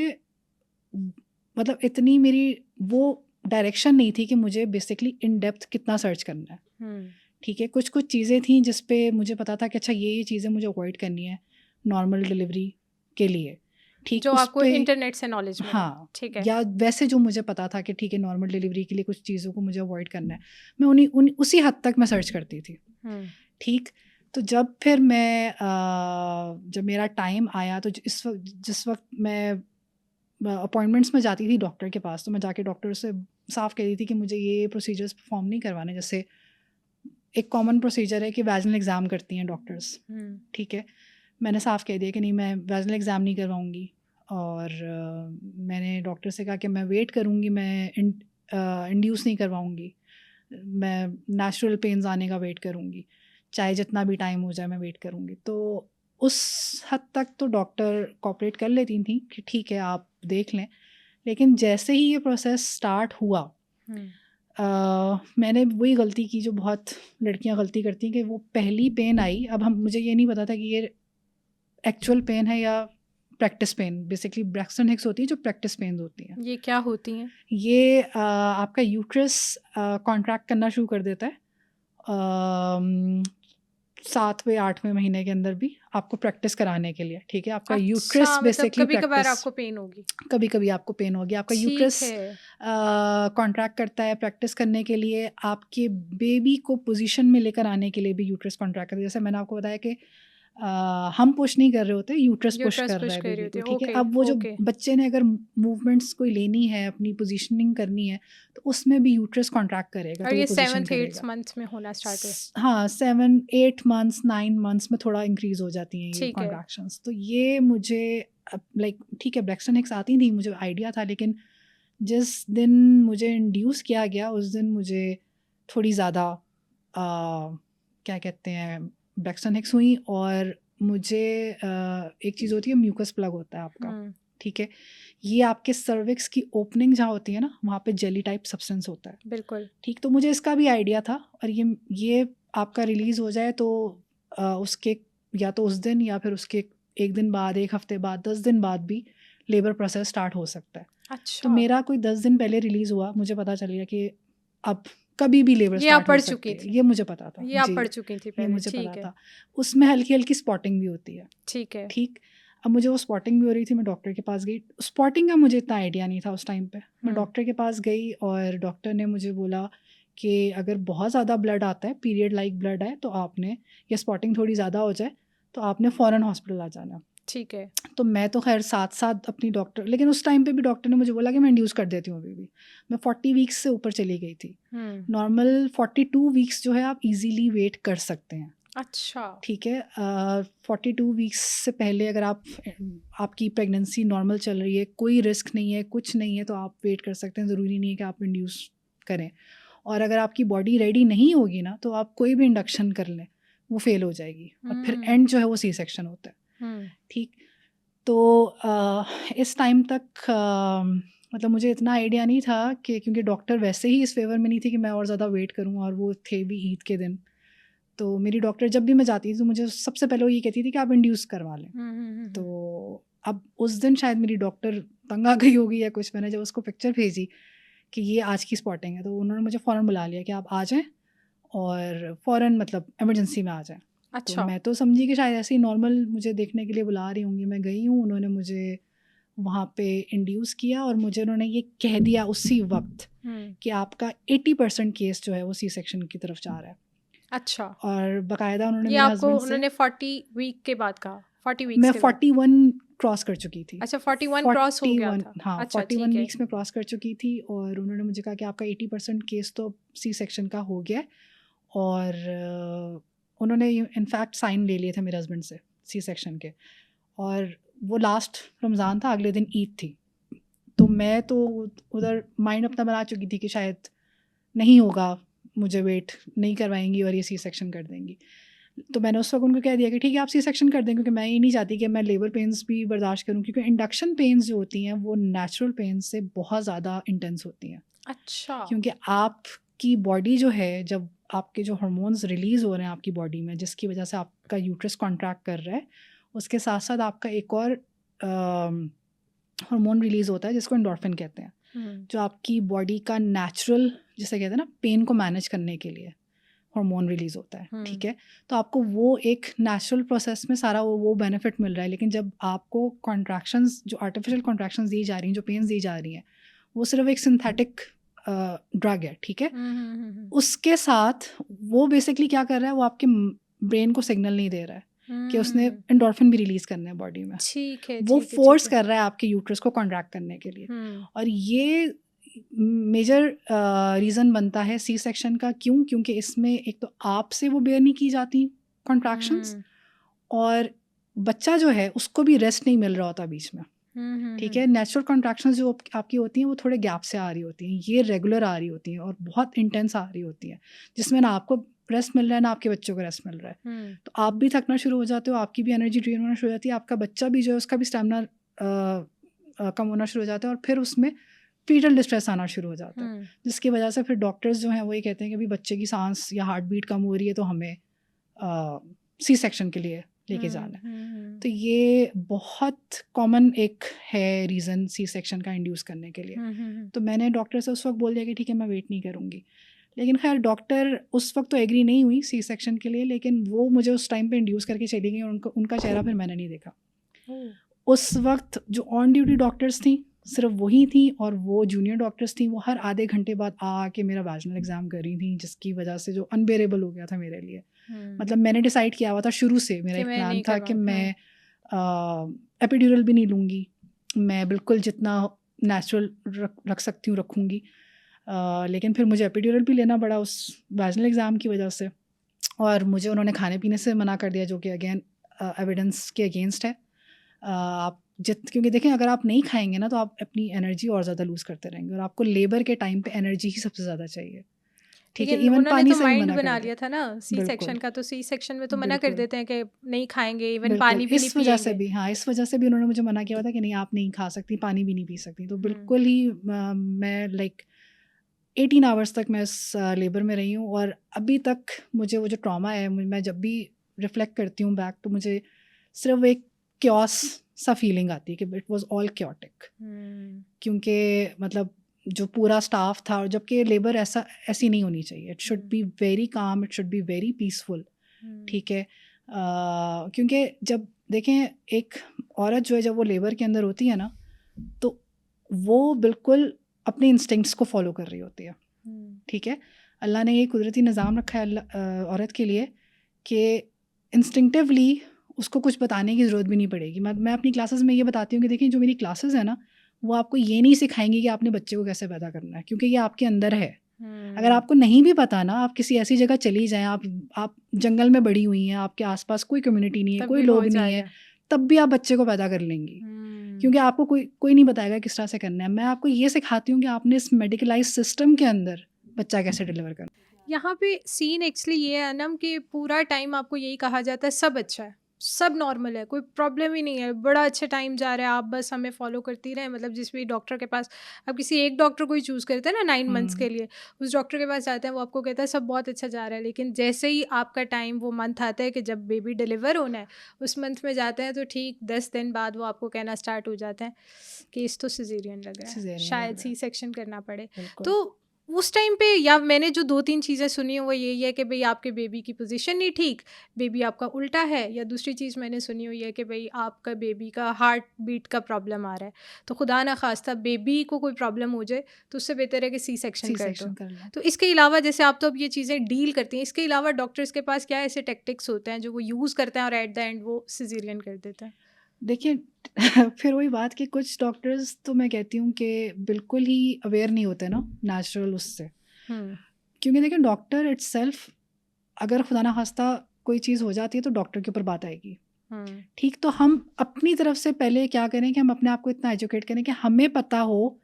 मतलब इतनी मेरी वो डायरेक्शन नहीं थी कि मुझे बेसिकली इन डेप्थ कितना सर्च करना है, हुँ। ठीक है, कुछ कुछ चीज़ें थी जिस पे मुझे पता था कि अच्छा ये चीज़ें मुझे अवॉइड करनी है नॉर्मल डिलीवरी के लिए, ठीक, जो उस आपको पे इंटरनेट से नॉलेज मिला। हाँ, ठीक है। या वैसे जो मुझे पता था कि ठीक है नॉर्मल डिलीवरी के लिए कुछ चीज़ों को मुझे अवॉइड करना है, मैं उसी हद तक मैं सर्च करती थी, ठीक। तो जब फिर मैं जब मेरा टाइम आया तो जिस वक्त मैं अपॉइंटमेंट्स में जाती थी डॉक्टर के पास, तो मैं जाके डॉक्टर से साफ कह दी थी कि मुझे ये प्रोसीजर्स परफॉर्म नहीं करवाने। जैसे एक कॉमन प्रोसीजर है कि वैजिनल एग्ज़ाम करती हैं डॉक्टर्स, ठीक है, मैंने साफ कह दिया कि नहीं मैं वैजिनल एग्ज़ाम नहीं करवाऊँगी, और मैंने डॉक्टर से कहा कि मैं वेट करूँगी, मैं इंड्यूस नहीं करवाऊँगी, मैं नेचुरल पेन्स आने का वेट करूँगी, चाहे जितना भी टाइम हो जाए मैं वेट करूँगी। तो उस हद तक तो डॉक्टर कोऑपरेट कर लेती थी कि ठीक है आप देख लें, लेकिन जैसे ही ये प्रोसेस स्टार्ट हुआ मैंने वही गलती की जो बहुत लड़कियां गलती करती हैं कि वो पहली पेन आई, अब मुझे ये नहीं पता था कि ये एक्चुअल पेन है या प्रैक्टिस पेन। बेसिकली ब्रैक्सन हिक्स होती है जो प्रैक्टिस पेन होती हैं। ये क्या होती हैं? ये आपका यूट्रस कॉन्ट्रैक्ट करना शुरू कर देता है 7वें 8वें महीने के अंदर भी आपको प्रैक्टिस कराने के लिए, ठीक है। आपका यूट्रस मतलब बेसिकली कभी कभार प्रैक्टिस, आपको पेन होगी, कभी कभी आपको पेन होगी, आपका ठीक यूट्रस है। कॉन्ट्रैक्ट करता है प्रैक्टिस करने के लिए, आपके बेबी को पोजीशन में लेकर आने के लिए भी यूट्रस कॉन्ट्रैक्ट करता है। जैसे मैंने आपको बताया कि हम पुश नहीं कर रहे होते, यूट्रस पुश यूट्रस कर पुश रहा है कर रही बेबी होती को, है। ठीक है। ओके अब वो जो ओके। बच्चे ने अगर मूवमेंट्स कोई लेनी है, अपनी पोजीशनिंग करनी है, तो उसमें भी यूट्रस कॉन्ट्रैक्ट करेगा, और तो ये वो पोजीशन 7th 8th करेगा। मंथ में होना स्टार्ट है? हाँ 7 8 मंथ्स 9 मंथ्स में थोड़ा इंक्रीज हो जाती हैं ये ठीक है। कॉन्ट्रैक्शंस। तो ये मुझे लाइक ठीक है ब्रैक्सन हिक्स आती थी, मुझे आइडिया था, लेकिन जिस दिन मुझे इंड्यूस किया गया उस दिन मुझे थोड़ी ज़्यादा क्या कहते हैं ब्रैक्सन हिक्स हुई। और मुझे एक चीज़ होती है म्यूकस प्लग होता है आपका, ठीक है, ये आपके सर्विक्स की ओपनिंग जहाँ होती है ना, वहाँ पे जेली टाइप सब्सटेंस होता है, बिल्कुल। ठीक। तो मुझे इसका भी आइडिया था, और ये आपका रिलीज़ हो जाए तो उसके या तो उस दिन या फिर उसके एक दिन बाद, एक हफ्ते बाद, 10 दिन बाद भी लेबर प्रोसेस स्टार्ट हो सकता है। अच्छा। तो मेरा कोई 10 दिन पहले रिलीज़ हुआ, मुझे पता चल गया कि अब कभी भी लेबर ये आप स्टार्ट हो पढ़ सकती चुकी है, थी? ये मुझे पता था ये आप जी, पढ़ चुकी थी ये पहले? मुझे ठीक पता है। था। उसमें हल्की हल्की स्पॉटिंग भी होती है, ठीक है। ठीक। अब मुझे वो स्पॉटिंग भी हो रही थी, मैं डॉक्टर के पास गई। स्पॉटिंग का मुझे इतना आइडिया नहीं था उस टाइम पे। मैं डॉक्टर के पास गई और डॉक्टर ने मुझे बोला कि अगर बहुत ज़्यादा ब्लड आता है, पीरियड लाइक ब्लड है, तो आपने, या स्पॉटिंग थोड़ी ज़्यादा हो जाए, तो आपने फ़ौरन हॉस्पिटल आ जाना। ठीक है। तो मैं तो खैर साथ साथ अपनी डॉक्टर, लेकिन उस टाइम पे भी डॉक्टर ने मुझे बोला कि मैं इंड्यूस कर देती हूँ अभी भी। मैं 40 वीक्स से ऊपर चली गई थी। नॉर्मल 42 वीक्स जो है आप इजीली वेट कर सकते हैं, अच्छा। ठीक है। 42 वीक्स से पहले अगर आपकी प्रेगनेंसी नॉर्मल चल रही है, कोई रिस्क नहीं है, कुछ नहीं है, तो आप वेट कर सकते हैं। ज़रूरी नहीं है कि आप इंड्यूस करें। और अगर आपकी बॉडी रेडी नहीं होगी ना, तो आप कोई भी इंडक्शन कर लें, वो फेल हो जाएगी, और फिर एंड जो है वो सी सेक्शन होता है, ठीक। तो इस टाइम तक मतलब मुझे इतना आइडिया नहीं था कि, क्योंकि डॉक्टर वैसे ही इस फेवर में नहीं थी कि मैं और ज़्यादा वेट करूं, और वो थे भी ईद के दिन। तो मेरी डॉक्टर जब भी मैं जाती थी तो मुझे सबसे पहले वो ये कहती थी कि आप इंड्यूस करवा लें। तो अब उस दिन शायद मेरी डॉक्टर तंग आ गई होगी या कुछ, मैंने जब उसको पिक्चर भेजी कि ये आज की स्पॉटिंग है, तो उन्होंने मुझे फ़ौरन बुला लिया कि आप आ जाएं और फ़ौरन मतलब इमरजेंसी में आ जाएं। अच्छा। तो मैं तो समझी कि शायद ऐसे ही नॉर्मल मुझे देखने के लिए बुला रही होंगी। मैं गई हूँ, उन्होंने मुझे वहाँ पे इंड्यूस किया, और मुझे उन्होंने ये कह दिया उसी वक्त कि आपका 80% केस जो है वो सी सेक्शन की तरफ जा रहा है। अच्छा। और बाकायदा उन्होंने ये मेरे आपको हस्बैंड से, उन्होंने 40 वीक के बाद कहा? 40 वीक्स मैं के बाद? 41 क्रॉस कर चुकी थी। अच्छा, 41 क्रॉस हो गया 41 था। हाँ, अच्छा, 41 ठीक है। वीक्स में क्रॉस कर चुकी थी, और उन्होंने मुझे कहा कि आपका 80% केस तो सी सेक्शन का हो गया है। और उन्होंने इनफैक्ट साइन ले लिए थे मेरे हस्बैंड से सी सेक्शन के, और वो लास्ट रमज़ान था, अगले दिन ईद थी। तो मैं तो उधर माइंड अपना बना चुकी थी कि शायद नहीं होगा, मुझे वेट नहीं करवाएंगी और ये सी सेक्शन कर देंगी। तो मैंने उस वक्त उनको कह दिया कि ठीक है आप सी सेक्शन कर दें, क्योंकि मैं ये नहीं चाहती कि मैं लेबर पेन्स भी बर्दाश्त करूं, क्योंकि इंडक्शन पेन्स जो होती हैं वो नेचुरल पेन्स से बहुत ज़्यादा इंटेंस होती हैं। अच्छा। क्योंकि आपकी बॉडी जो है, जब आपके जो हार्मोन्स रिलीज़ हो रहे हैं आपकी बॉडी में, जिसकी वजह से आपका यूट्रस कॉन्ट्रैक्ट कर रहा है, उसके साथ साथ आपका एक और हार्मोन रिलीज़ होता है जिसको एंडोर्फिन कहते हैं, जो आपकी बॉडी का नेचुरल, जिसे कहते हैं ना पेन को मैनेज करने के लिए, हार्मोन रिलीज होता है, ठीक है, तो आपको वो एक नेचुरल प्रोसेस में सारा वो बेनिफिट मिल रहा है। लेकिन जब आपको कॉन्ट्रैक्शंस, जो आर्टिफिशियल कॉन्ट्रैक्शंस दी जा रही हैं, जो पेन्स दी जा रही हैं, वो सिर्फ एक सिंथेटिक ड्रग है, ठीक है, उसके साथ वो बेसिकली क्या कर रहा है, वो आपके ब्रेन को सिग्नल नहीं दे रहा है कि उसने एंडोर्फिन भी रिलीज करना है बॉडी में, ठीक है, वो फोर्स कर रहा है आपके यूट्रस को कॉन्ट्रैक्ट करने के लिए। और ये मेजर रीज़न बनता है सी सेक्शन का। क्यों? क्योंकि इसमें एक तो आपसे वो बेयर नहीं की जाती कॉन्ट्रैक्शंस, और बच्चा जो है उसको भी रेस्ट नहीं मिल रहा होता बीच में, ठीक है। नेचुरल कॉन्ट्रैक्शंस जो आपकी होती हैं वो थोड़े गैप से आ रही होती हैं, ये रेगुलर आ रही होती हैं और बहुत इंटेंस आ रही होती हैं, जिसमें ना आपको रेस्ट मिल रहा है ना आपके बच्चों को रेस्ट मिल रहा है। तो आप भी थकना शुरू हो जाते हो, आपकी भी एनर्जी ड्रेन होना शुरू हो जाती है, आपका बच्चा भी जो है उसका भी स्टेमिना कम होना शुरू हो जाता है, और फिर उसमें फीटल डिस्ट्रेस आना शुरू हो जाता है, जिसकी वजह से फिर डॉक्टर्स जो हैं वो ये कहते हैं कि अभी बच्चे की सांस या हार्ट बीट कम हो रही है तो हमें सी सेक्शन के लिए लेके जाना है। तो ये बहुत कॉमन एक है रीज़न सी सेक्शन का इंड्यूस करने के लिए। तो मैंने डॉक्टर से उस वक्त बोल दिया कि ठीक है मैं वेट नहीं करूँगी, लेकिन खैर डॉक्टर उस वक्त तो एग्री नहीं हुई सी सेक्शन के लिए, लेकिन वो मुझे उस टाइम पे इंड्यूस करके चली गई और उनका चेहरा फिर मैंने नहीं देखा। उस वक्त जो ऑन ड्यूटी डॉक्टर्स थी सिर्फ वही थी, और वो जूनियर डॉक्टर्स थी, वो हर आधे घंटे बाद आके मेरा वाजिनल एग्ज़ाम कर रही थी, जिसकी वजह से जो अनबेरेबल हो गया था मेरे लिए। मतलब मैंने डिसाइड किया हुआ था शुरू से, मेरा एक प्लान था कि मैं एपिड्यूरल भी नहीं लूँगी, मैं बिल्कुल जितना नेचुरल रख सकती हूँ रखूँगी, लेकिन फिर मुझे एपिड्यूरल भी लेना पड़ा उस वाजिनल एग्ज़ाम की वजह से, और मुझे उन्होंने खाने पीने से मना कर दिया, जो कि अगेन एविडेंस के अगेंस्ट है। आप क्योंकि देखें अगर आप नहीं खाएंगे ना तो आप अपनी एनर्जी और ज़्यादा लूज़ करते रहेंगे, और आपको लेबर के टाइम पे एनर्जी ही सबसे ज़्यादा चाहिए, ठीक है। इवन पानी तो से माइंड मना बना कर लिया था ना सी सेक्शन का, तो सी सेक्शन में तो मना कर देते हैं कि नहीं खाएंगे, इवन पानी भी नहीं इस वजह से भी, हाँ इस वजह से भी उन्होंने मुझे मना किया था कि नहीं आप नहीं खा सकती, पानी भी नहीं पी सकती। तो बिल्कुल ही मैं लाइक 18 आवर्स तक मैं इस लेबर में रही हूँ, और अभी तक मुझे वो जो ट्रॉमा है, मैं जब भी रिफ्लेक्ट करती हूँ बैक, तो मुझे सिर्फ एक क्योस सा फीलिंग आती है कि इट वाज ऑल क्योटिक, क्योंकि मतलब जो पूरा स्टाफ था, और जबकि लेबर ऐसी नहीं होनी चाहिए, it should be very calm, it should be very peaceful, ठीक है। क्योंकि जब देखें एक औरत जो है जब वो लेबर के अंदर होती है ना, तो वो बिल्कुल अपने इंस्टिंक्ट्स को फॉलो कर रही होती है, ठीक है। अल्लाह ने ये कुदरती निज़ाम रखा है औरत के लिए कि इंस्टिंक्टिवली उसको कुछ बताने की ज़रूरत भी नहीं पड़ेगी। मैं अपनी क्लासेस में ये बताती हूँ कि देखिए जो मेरी क्लासेस है ना, वो आपको ये नहीं सिखाएंगी कि आपने बच्चे को कैसे पैदा करना है, क्योंकि ये आपके अंदर है। अगर आपको नहीं भी पता ना, आप किसी ऐसी जगह चली जाएं, आप जंगल में बड़ी हुई हैं, आपके आसपास कोई कम्युनिटी नहीं है, कोई लोग नहीं है, तब भी आप बच्चे को पैदा कर लेंगी, क्योंकि आपको कोई नहीं बताएगा किस तरह से करना है। मैं आपको ये सिखाती हूँ कि आपने इस मेडिकलाइज सिस्टम के अंदर बच्चा कैसे डिलीवर करना है। यहाँ पे सीन एक्चुअली ये है ना कि पूरा टाइम आपको यही कहा जाता है सब अच्छा है, सब नॉर्मल है, कोई प्रॉब्लम ही नहीं है, बड़ा अच्छा टाइम जा रहा है, आप बस हमें फॉलो करती रहे। मतलब जिस भी डॉक्टर के पास आप किसी एक डॉक्टर को ही चूज़ करते हैं ना 9 मंथ्स के लिए, उस डॉक्टर के पास जाते हैं, वो आपको कहता है सब बहुत अच्छा जा रहा है, लेकिन जैसे ही आपका टाइम वो मंथ आता है कि जब बेबी डिलीवर होना है, उस मंथ में जाते हैं तो ठीक 10 दिन बाद वो आपको कहना स्टार्ट हो जाता है कि इस तो सिजेरियन लग रहा है, शायद सी सेक्शन करना पड़े। तो उस टाइम पे, या मैंने जो 2-3 चीज़ें सुनी है वो यही है कि भाई आपके बेबी की पोजीशन नहीं ठीक, बेबी आपका उल्टा है, या दूसरी चीज़ मैंने सुनी हुई है कि भाई आपका बेबी का हार्ट बीट का प्रॉब्लम आ रहा है, तो खुदा ना खास्ता बेबी को कोई प्रॉब्लम हो जाए तो उससे बेहतर है कि सी सेक्शन कर दो। तो इसके अलावा जैसे आप तो अब ये चीज़ें डील करती हैं, इसके अलावा डॉक्टर्स के पास क्या ऐसे टेक्टिक्स होते हैं जो वो यूज़ करते हैं और एट द एंड वो सिजेरियन कर देते हैं? देखिए फिर वही बात कि कुछ डॉक्टर्स तो मैं कहती हूँ कि बिल्कुल ही अवेयर नहीं होते ना नेचुरल उससे, क्योंकि देखिए डॉक्टर इटसेल्फ अगर खुदा ना खास्ता कोई चीज़ हो जाती है तो डॉक्टर के ऊपर बात आएगी, ठीक। तो हम अपनी तरफ से पहले क्या करें कि हम अपने आप को इतना एजुकेट करें कि हमें पता हो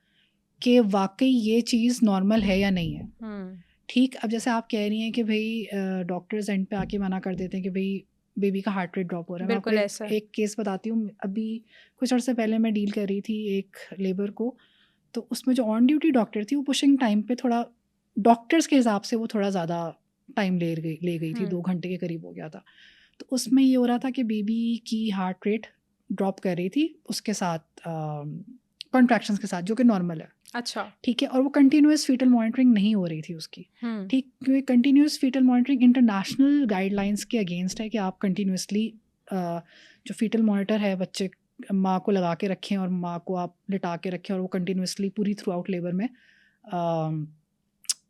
कि वाकई ये चीज़ नॉर्मल है या नहीं है, ठीक। अब जैसे आप कह रही हैं कि भाई डॉक्टर्स एंड पे आके मना कर देते हैं कि भाई बेबी का हार्ट रेट ड्रॉप हो रहा है। बिल्कुल ऐसा एक केस बताती हूँ, अभी कुछ अर्से पहले मैं डील कर रही थी एक लेबर को, तो उसमें जो ऑन ड्यूटी डॉक्टर थी वो पुशिंग टाइम पे थोड़ा डॉक्टर्स के हिसाब से वो थोड़ा ज़्यादा टाइम ले गई थी, 2 घंटे के करीब हो गया था। तो उसमें ये हो रहा था कि बेबी की हार्ट रेट ड्रॉप कर रही थी उसके साथ कॉन्ट्रैक्शंस के साथ, जो कि नॉर्मल है, अच्छा। ठीक है, और वो कंटिन्यूस फीटल मॉनिटरिंग नहीं हो रही थी उसकी। ठीक, क्योंकि continuous fetal monitoring international guidelines के अगेंस्ट है कि आप कंटिन्यूसली जो फीटल मॉनिटर है बच्चे माँ को लगा के रखें और माँ को आप लिटा के रखें और वो कंटिन्यूसली पूरी थ्रू आउट लेबर में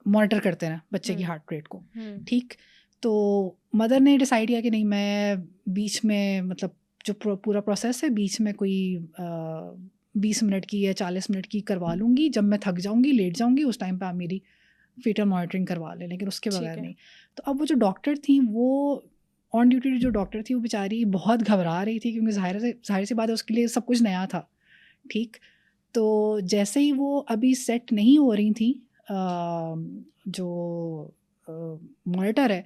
मॉनिटर करते रहें बच्चे की हार्ट रेट को। ठीक, तो मदर ने डिसाइड किया कि नहीं, मैं बीच में मतलब जो पूरा प्रोसेस है बीच में कोई 20 मिनट की या 40 मिनट की करवा लूँगी, जब मैं थक जाऊँगी लेट जाऊँगी उस टाइम पे आप मेरी फीटल मॉनिटरिंग करवा लें, लेकिन उसके बगैर नहीं। तो अब वो जो डॉक्टर थी, वो ऑन ड्यूटी जो डॉक्टर थी, वो बेचारी बहुत घबरा रही थी क्योंकि जाहिर सी बात है उसके लिए सब कुछ नया था। ठीक, तो जैसे ही वो अभी सेट नहीं हो रही थी जो मॉनिटर है,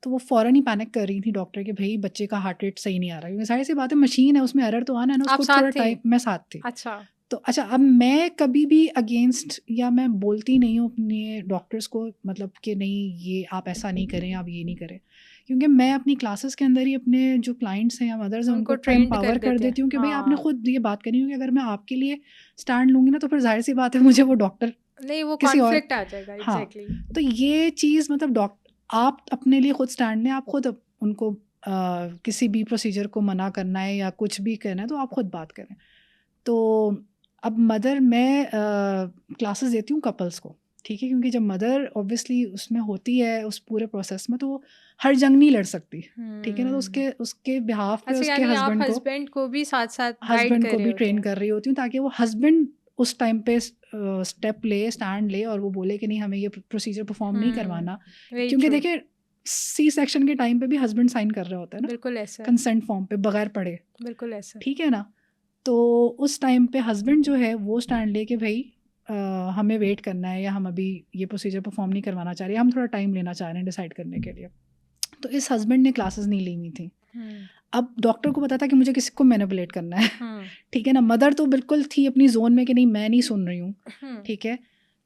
तो वो फ़ौरन ही पैनिक कर रही थी डॉक्टर कि भाई बच्चे का हार्ट रेट सही नहीं आ रहा, क्योंकि जाहिर सी बात है मशीन है, उसमें एरर तो आना है ना, उसको थोड़ा टाइम। मैं साथ थी। अच्छा। तो अच्छा, अब मैं कभी भी अगेंस्ट या मैं बोलती नहीं हूँ अपने डॉक्टर्स को, मतलब कि नहीं ये आप ऐसा नहीं करें, आप ये नहीं करें, क्योंकि मैं अपनी क्लासेस के अंदर ही अपने जो क्लाइंट्स हैं या मदर्स हैं उनको एम्पावर कर देती हूँ कि भाई आपने खुद ये बात करनी होगी, अगर मैं आपके लिए स्टैंड लूँगी ना तो फिर जाहिर सी बात है मुझे वो डॉक्टर नहीं, वो किसी और कॉन्फ्लिक्ट आ जाएगा। एग्जैक्टली। तो ये चीज़ मतलब आप अपने लिए खुद स्टैंड लें, आप खुद उनको किसी भी प्रोसीजर को मना करना है या कुछ भी करना है तो आप खुद बात करें। तो अब मदर, मैं क्लासेस देती हूँ कपल्स को, ठीक है, क्योंकि जब मदर ऑब्वियसली उसमें होती है उस पूरे प्रोसेस में, तो वो हर जंग नहीं लड़ सकती, ठीक है ना, तो उसके बिहाफ पे उसके हस्बैंड को भी साथ साथ गाइड कर रहे होते ट्रेन कर रही होती हूँ ताकि वो हस्बैंड उस टाइम पे स्टेप ले, स्टैंड ले और वो बोले कि नहीं हमें ये प्रोसीजर परफॉर्म नहीं करवाना, क्योंकि देखिए सी सेक्शन के टाइम पे भी हस्बैंड साइन कर रहे होते हैं ना, बिल्कुल ऐसा, कंसेंट फॉर्म पे बगैर पढ़े, बिल्कुल ऐसा, ठीक है ना। तो उस टाइम पे हस्बैंड जो है वो स्टैंड ले कि भाई हमें वेट करना है या हम अभी ये प्रोसीजर परफॉर्म नहीं करवाना चाह रहे, हम थोड़ा टाइम लेना चाह रहे हैं डिसाइड करने के लिए। तो इस हस्बैंड ने क्लासेस नहीं ली हुई थी। अब डॉक्टर को पता था कि मुझे किसी को मैनिपुलेट करना है, ठीक है ना। मदर तो बिल्कुल थी अपनी जोन में कि नहीं मैं नहीं सुन रही हूँ, ठीक है।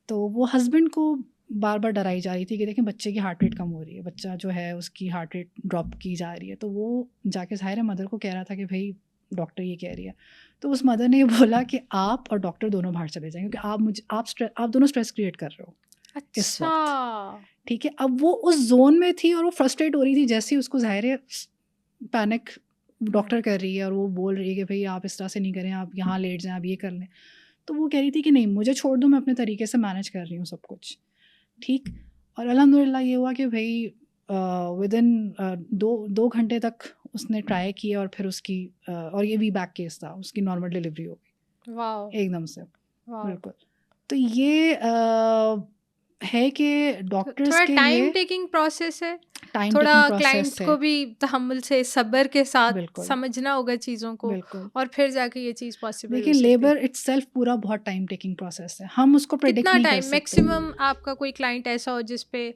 तो वो हस्बैंड को बार बार डराई जा रही थी कि देखें बच्चे की हार्ट रेट कम हो रही है, बच्चा जो है उसकी हार्ट रेट ड्रॉप की जा रही है। तो वो जाके जाहिर है मदर को कह रहा था कि भाई डॉक्टर ये कह रही है। तो उस मदर ने ये बोला कि आप और डॉक्टर दोनों बाहर चले जाएं, क्योंकि आप दोनों स्ट्रेस क्रिएट कर रहे हो इस वक्त, ठीक है। अब वो उस जोन में थी और वो फ्रस्ट्रेट हो रही थी, जैसे ही उसको जाहिर है पैनिक डॉक्टर कर रही है और वो बोल रही है कि भाई आप इस तरह से नहीं करें, आप यहाँ लेट जाएं, आप ये कर लें। तो वो कह रही थी कि नहीं मुझे छोड़ दो, मैं अपने तरीके से मैनेज कर रही हूँ सब कुछ, ठीक। और अल्हम्दुलिल्लाह ये हुआ कि भाई विद इन 2 घंटे तक उसने ट्राई किया और फिर उसकी और ये वी बैक केस था, उसकी नॉर्मल डिलीवरी हो गई। वाओ, एकदम से, बिल्कुल। तो ये है कि डॉक्टर्स के टाइम लिए टेकिंग प्रोसेस है, टाइम थोड़ा टेकिंग प्रोसेस क्लाइंट है, को भी तहम्मुल से सब्र के साथ बिल्कुल समझना होगा चीज़ों को, बिल्कुल। और फिर जाके ये चीज़ पॉसिबल देखिए हो सकती है। लेबर इट्सेल्फ पूरा बहुत टाइम टेकिंग प्रोसेस है, हम उसको प्रेडिक्ट कितना नहीं कर टाइम सकते। मैक्सिमम आपका कोई क्लाइंट ऐसा हो जिस पे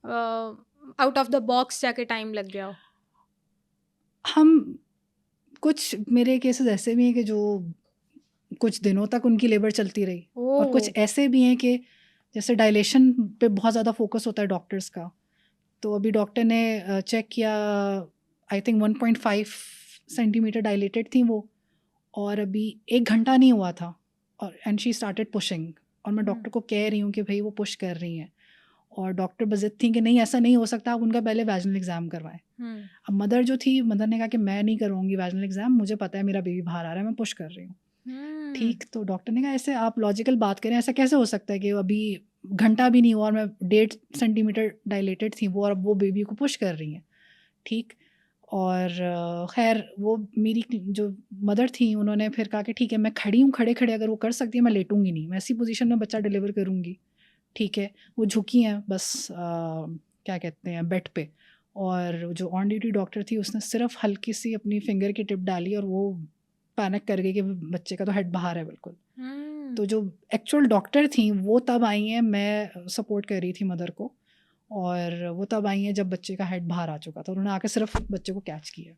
आउट ऑफ द बॉक्स जाके टाइम लग गया हो? हम कुछ मेरे केसेस ऐसे भी हैं कि जो कुछ दिनों तक उनकी लेबर चलती रही, और कुछ ऐसे भी हैं कि जैसे डायलेशन पे बहुत ज़्यादा फोकस होता है डॉक्टर्स का। तो अभी डॉक्टर ने चेक किया, आई थिंक 1.5 सेंटीमीटर डायलेटेड थी वो, और अभी 1 घंटा नहीं हुआ था, और एंड शी स्टार्टेड पुशिंग, और मैं डॉक्टर को कह रही हूँ कि भाई वो पुश कर रही हैं, और डॉक्टर बजिद थी कि नहीं ऐसा नहीं हो सकता, आप उनका पहले वैजिनल एग्जाम करवाएं। अब मदर जो थी, मदर ने कहा कि मैं नहीं करवाऊंगी वैजिनल एग्जाम, मुझे पता है मेरा बेबी बाहर आ रहा है, मैं पुश कर रही हूँ, ठीक। तो डॉक्टर ने कहा ऐसे आप लॉजिकल बात करें, ऐसा कैसे हो सकता है कि अभी घंटा भी नहीं हुआ और मैं 1.5 सेंटीमीटर डायलेटेड थी वो, और वो बेबी को पुश कर रही हैं, ठीक। और खैर वो मेरी जो मदर थी उन्होंने फिर कहा कि ठीक है मैं खड़ी हूँ, खड़े खड़े अगर वो कर सकती है मैं लेटूंगी नहीं, मैं ऐसी पोजीशन में बच्चा डिलीवर करूँगी, ठीक है। वो झुकी हैं बस क्या कहते हैं बेड पे, और जो ऑन ड्यूटी डॉक्टर थी उसने सिर्फ हल्की सी अपनी फिंगर की टिप डाली और वो पैनिक कर गई कि बच्चे का तो हेड बाहर है बिल्कुल। तो जो एक्चुअल डॉक्टर थी वो तब आई हैं, मैं सपोर्ट कर रही थी मदर को, और वो तब आई हैं जब बच्चे का हेड बाहर आ चुका था, उन्होंने आके सिर्फ बच्चे को कैच किया।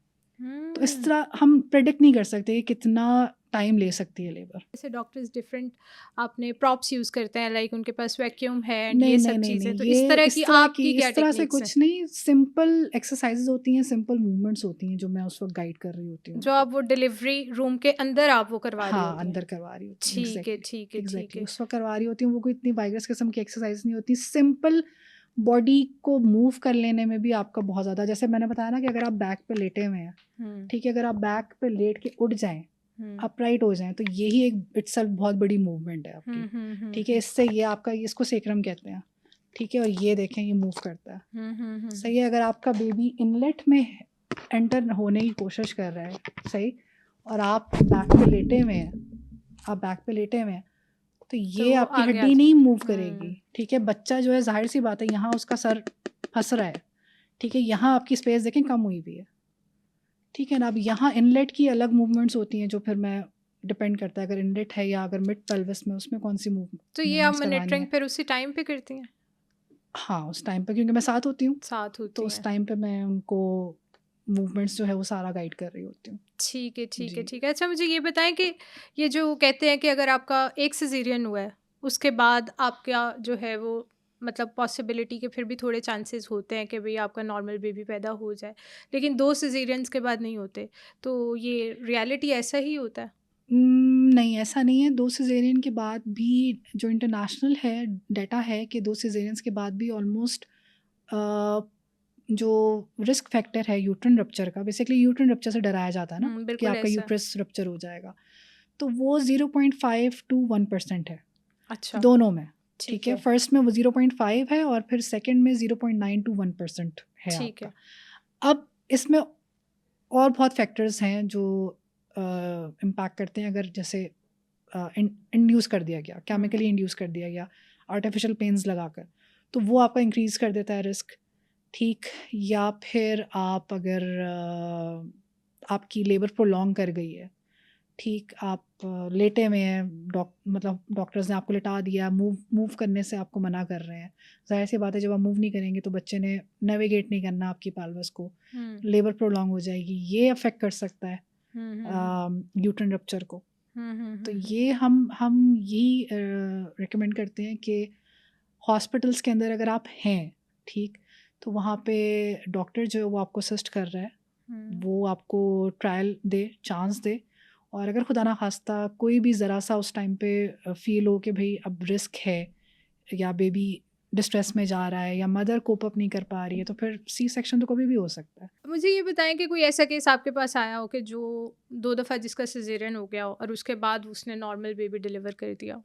तो इस तरह हम प्रेडिक्ट नहीं कर सकते कि कितना टाइम ले सकती है लेबर। जैसे डॉक्टर्स डिफरेंट आपने प्रॉप्स यूज करते हैं, लाइक उनके पास वैक्यूम है and नहीं ये नहीं सब नहीं चीजें, नहीं, तो ये इस तरह की आपकी क्या इस तरह से टेक्निक्स हैं कुछ नहीं, सिंपल एक्सरसाइजेज होती हैं, सिंपल मूवमेंट्स होती हैं जो मैं उस वक्त गाइड कर रही होती हूँ जो उनको। आप वो डिलीवरी रूम के अंदर आप वो करवा रही हाँ, होती हैं? अंदर करवा रही होती हूँ, ठीक है एग्जैक्टली ठीक है ठीक एग्जैक्टली है। उस वक्त करवा रही होती हूँ। वो कोई इतनी वाइगरस किस्म की एक्सरसाइज नहीं होती, सिंपल बॉडी को मूव कर लेने में भी आपका बहुत ज़्यादा, जैसे मैंने बताया ना कि अगर आप बैक पे लेटे हुए हैं, ठीक है, अगर आप बैक पे लेट के उठ जाएं, अपराइट हो जाएं, तो यही एक इटसेल्फ बहुत बड़ी मूवमेंट है आपकी, ठीक है। इससे ये आपका, इसको सेक्रम कहते हैं, ठीक है, और ये देखें ये मूव करता है, सही है। अगर आपका बेबी इनलेट में एंटर होने की कोशिश कर रहा है, सही, और आप बैक पे लेटे हुए हैं, आप बैक पे लेटे हुए हैं, तो ये वो आपकी आगे आ हड्डी नहीं मूव करेगी, ठीक है। बच्चा जो है, जाहिर सी बात है, यहाँ उसका सर फंस रहा है, ठीक है, यहाँ आपकी स्पेस देखें कम हुई हुई है, ठीक है ना। अब यहाँ इनलेट की अलग मूवमेंट्स होती हैं जो फिर मैं डिपेंड करता है, अगर इनलेट है या अगर मिड पेल्विस में, उसमें कौन सी तो ये आप मॉनिटरिंग फिर उसी टाइम पे करती हैं? हाँ, उस टाइम पे, क्योंकि मैं साथ होती हूँ, साथ होती तो उस टाइम पे मैं उनको मूवमेंट्स जो है वो सारा गाइड कर रही होती हूँ। ठीक है ठीक है जी। ठीक है। अच्छा मुझे ये बताएं कि ये जो कहते हैं कि अगर आपका एक सिजेरियन हुआ है उसके बाद आपका जो है वो मतलब पॉसिबिलिटी के फिर भी थोड़े चांसेस होते हैं कि भाई आपका नॉर्मल बेबी पैदा हो जाए, लेकिन 2 सिजेरियंस के बाद नहीं होते, तो ये रियलिटी ऐसा ही होता है? नहीं, ऐसा नहीं है। 2 सिज़ेरियन के बाद भी जो इंटरनेशनल है डाटा है कि 2 सिज़ेरियंस के बाद भी ऑलमोस्ट जो रिस्क फैक्टर है यूट्रिन रप्चर का, बेसिकली यूट्रिन रप्चर से डराया जाता है ना कि बिल्कुल आपका ऐसा। यूट्रस रप्चर हो जाएगा, तो वो 0.5 to 1% है अच्छा दोनों में, ठीक ठीक है। है फर्स्ट में वो 0.5 है और फिर सेकंड में 0.9 to 1% है ठीक आपका। है। अब इसमें और बहुत फैक्टर्स हैं जो इम्पैक्ट करते हैं। अगर जैसे इंड्यूस कर दिया गया, केमिकली इंड्यूस कर दिया गया, आर्टिफिशियल पेन्स लगाकर, तो वो आपका इंक्रीज़ कर देता है रिस्क, ठीक। या फिर आप अगर आपकी लेबर प्रोलॉन्ग कर गई है, ठीक, आप लेटे हुए हैं, मतलब डॉक्टर्स ने आपको लिटा दिया, मूव करने से आपको मना कर रहे हैं, ज़ाहिर सी बात है जब आप मूव नहीं करेंगे तो बच्चे ने नेविगेट नहीं करना आपकी पेल्विस को, लेबर प्रोलॉन्ग हो जाएगी, ये अफेक्ट कर सकता है यूट्रिन रप्चर को। तो ये हम यही रिकमेंड करते हैं कि हॉस्पिटल्स के अंदर अगर आप हैं, ठीक, तो वहाँ पे डॉक्टर जो है वो आपको असिस्ट कर रहा है, वो आपको ट्रायल दे, चांस दे, और अगर खुदा ना खास्ता कोई भी ज़रा सा उस टाइम पे फील हो कि भाई अब रिस्क है या बेबी डिस्ट्रेस में जा रहा है या मदर कोप अप नहीं कर पा रही है, तो फिर सी सेक्शन तो कभी भी हो सकता है। मुझे ये बताएं कि कोई ऐसा केस आपके पास आया हो कि जो 2 दफ़ा जिसका सिजेरियन हो गया हो और उसके बाद उसने नॉर्मल बेबी डिलीवर कर दिया?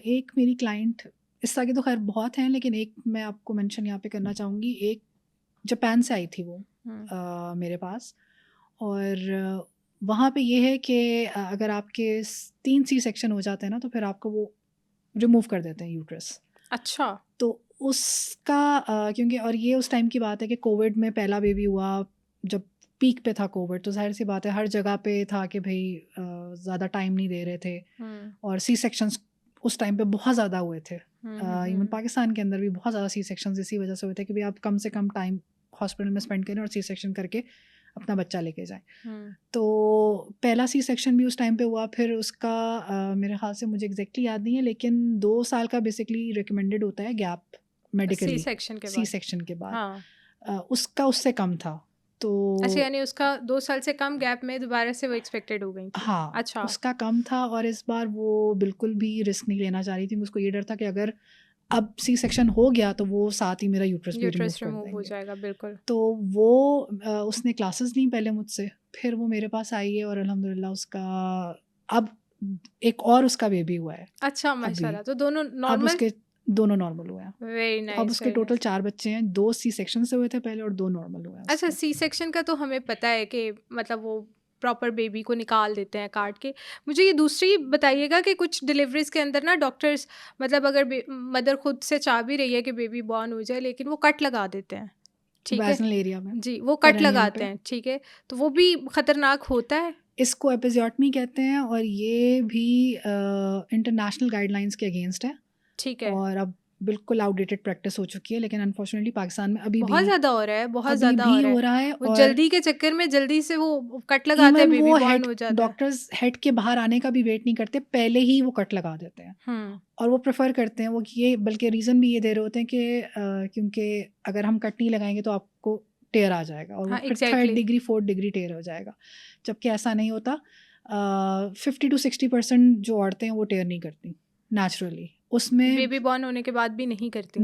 एक मेरी क्लाइंट, इस तरह के तो खैर बहुत हैं, लेकिन एक मैं आपको मेंशन यहाँ पे करना चाहूँगी। एक जापान से आई थी वो मेरे पास, और वहाँ पे ये है कि अगर आपके 3 सी सेक्शन हो जाते हैं ना, तो फिर आपको वो रिमूव कर देते हैं यूट्रस। अच्छा तो उसका क्योंकि, और ये उस टाइम की बात है कि कोविड में पहला बेबी हुआ, जब पीक पे था कोविड, तो जाहिर सी बात है हर जगह पे था कि भाई ज़्यादा टाइम नहीं दे रहे थे, और सी सेक्शंस उस टाइम पे बहुत ज़्यादा हुए थे। इवन पाकिस्तान के अंदर भी बहुत ज़्यादा सी सेक्शंस इसी वजह से हुए थे कि भाई आप कम से कम टाइम हॉस्पिटल में स्पेंड करें और सी सेक्शन करके अपना बच्चा लेके जाएं। तो पहला सी सेक्शन भी उस टाइम पे हुआ, फिर उसका मेरे ख्याल से, मुझे एग्जैक्टली याद नहीं है, लेकिन 2 साल का बेसिकली रिकमेंडेड होता है गैप मेडिकली सी सेक्शन के सी बाद। सेक्शन के बाद। हाँ उसका उससे कम था, तो अच्छा, यानी उसका 2 साल से कम गैप में दोबारा से वो एक्सपेक्टेड हो गई थी? हाँ, अच्छा उसका कम था, और इस बार वो बिल्कुल भी रिस्क नहीं लेना चाह रही थी। उसको ये डर था कि अगर अब सी सेक्शन हो गया तो वो साथ ही मेरा यूट्रस भी रिमूव कर रिमूव हो देंगे। जाएगा, बिल्कुल। तो वो उसने क्लासेस ली पहले मुझसे, फिर वो मेरे पास आई है, और अल्हम्दुलिल्लाह उसका अब एक और उसका बेबी हुआ है अच्छा अभी। माशाल्लाह, तो दोनों अब नॉर्मल? उसके दोनों नॉर्मल हुए हैं। वेरी तो अब नाइस उसके वेरी टोटल नाइस। 4 बच्चे हैं, 2 सी सेक्शन से हुए थे पहले और 2 नॉर्मल हुए हैं अच्छा, उसके। सी सेक्शन का तो हमें पता है कि मतलब वो प्रॉपर बेबी को निकाल देते हैं काट के। मुझे ये दूसरी बताइएगा कि कुछ डिलीवरीज के अंदर ना डॉक्टर्स मतलब अगर मदर खुद से चाह भी रही है कि बेबी बॉर्न हो जाए, लेकिन वो कट लगा देते हैं, ठीक है वाइजनल एरिया में, जी, वो कट पेरिनियम लगाते पे। हैं, ठीक है, तो वो भी खतरनाक होता है? इसको एपिजियोटमी कहते हैं, और ये भी इंटरनेशनल गाइडलाइंस के अगेंस्ट है। ठीक है और अब बिल्कुल आउटडेटेड प्रैक्टिस हो चुकी है, लेकिन अनफॉर्चुनेटली पाकिस्तान में अभी बहुत भी ज्यादा हो रहा है, बहुत अभी ज्यादा भी हो हो रहा है। रहा है। वो और जल्दी के चक्कर में जल्दी से वो कट लगाते हैं, इवन बेबी वो बॉर्न हेड हो जाता है। डॉक्टर्स हेड के बाहर आने का भी वेट नहीं करते, पहले ही वो कट लगा देते हैं। और वो प्रेफर करते हैं वो कि ये, बल्कि रीज़न भी ये दे रहे होते हैं कि क्योंकि अगर हम कट नहीं लगाएंगे तो आपको टेयर आ जाएगा, और वो हाँ, फिर exactly. 3rd degree 4th degree टेयर हो जाएगा, जबकि ऐसा नहीं होता। 50 to 60% जो औरतें हैं वो टेयर नहीं करती नेचुरली, उसमें बेबी बॉर्न होने के बाद भी नहीं करती।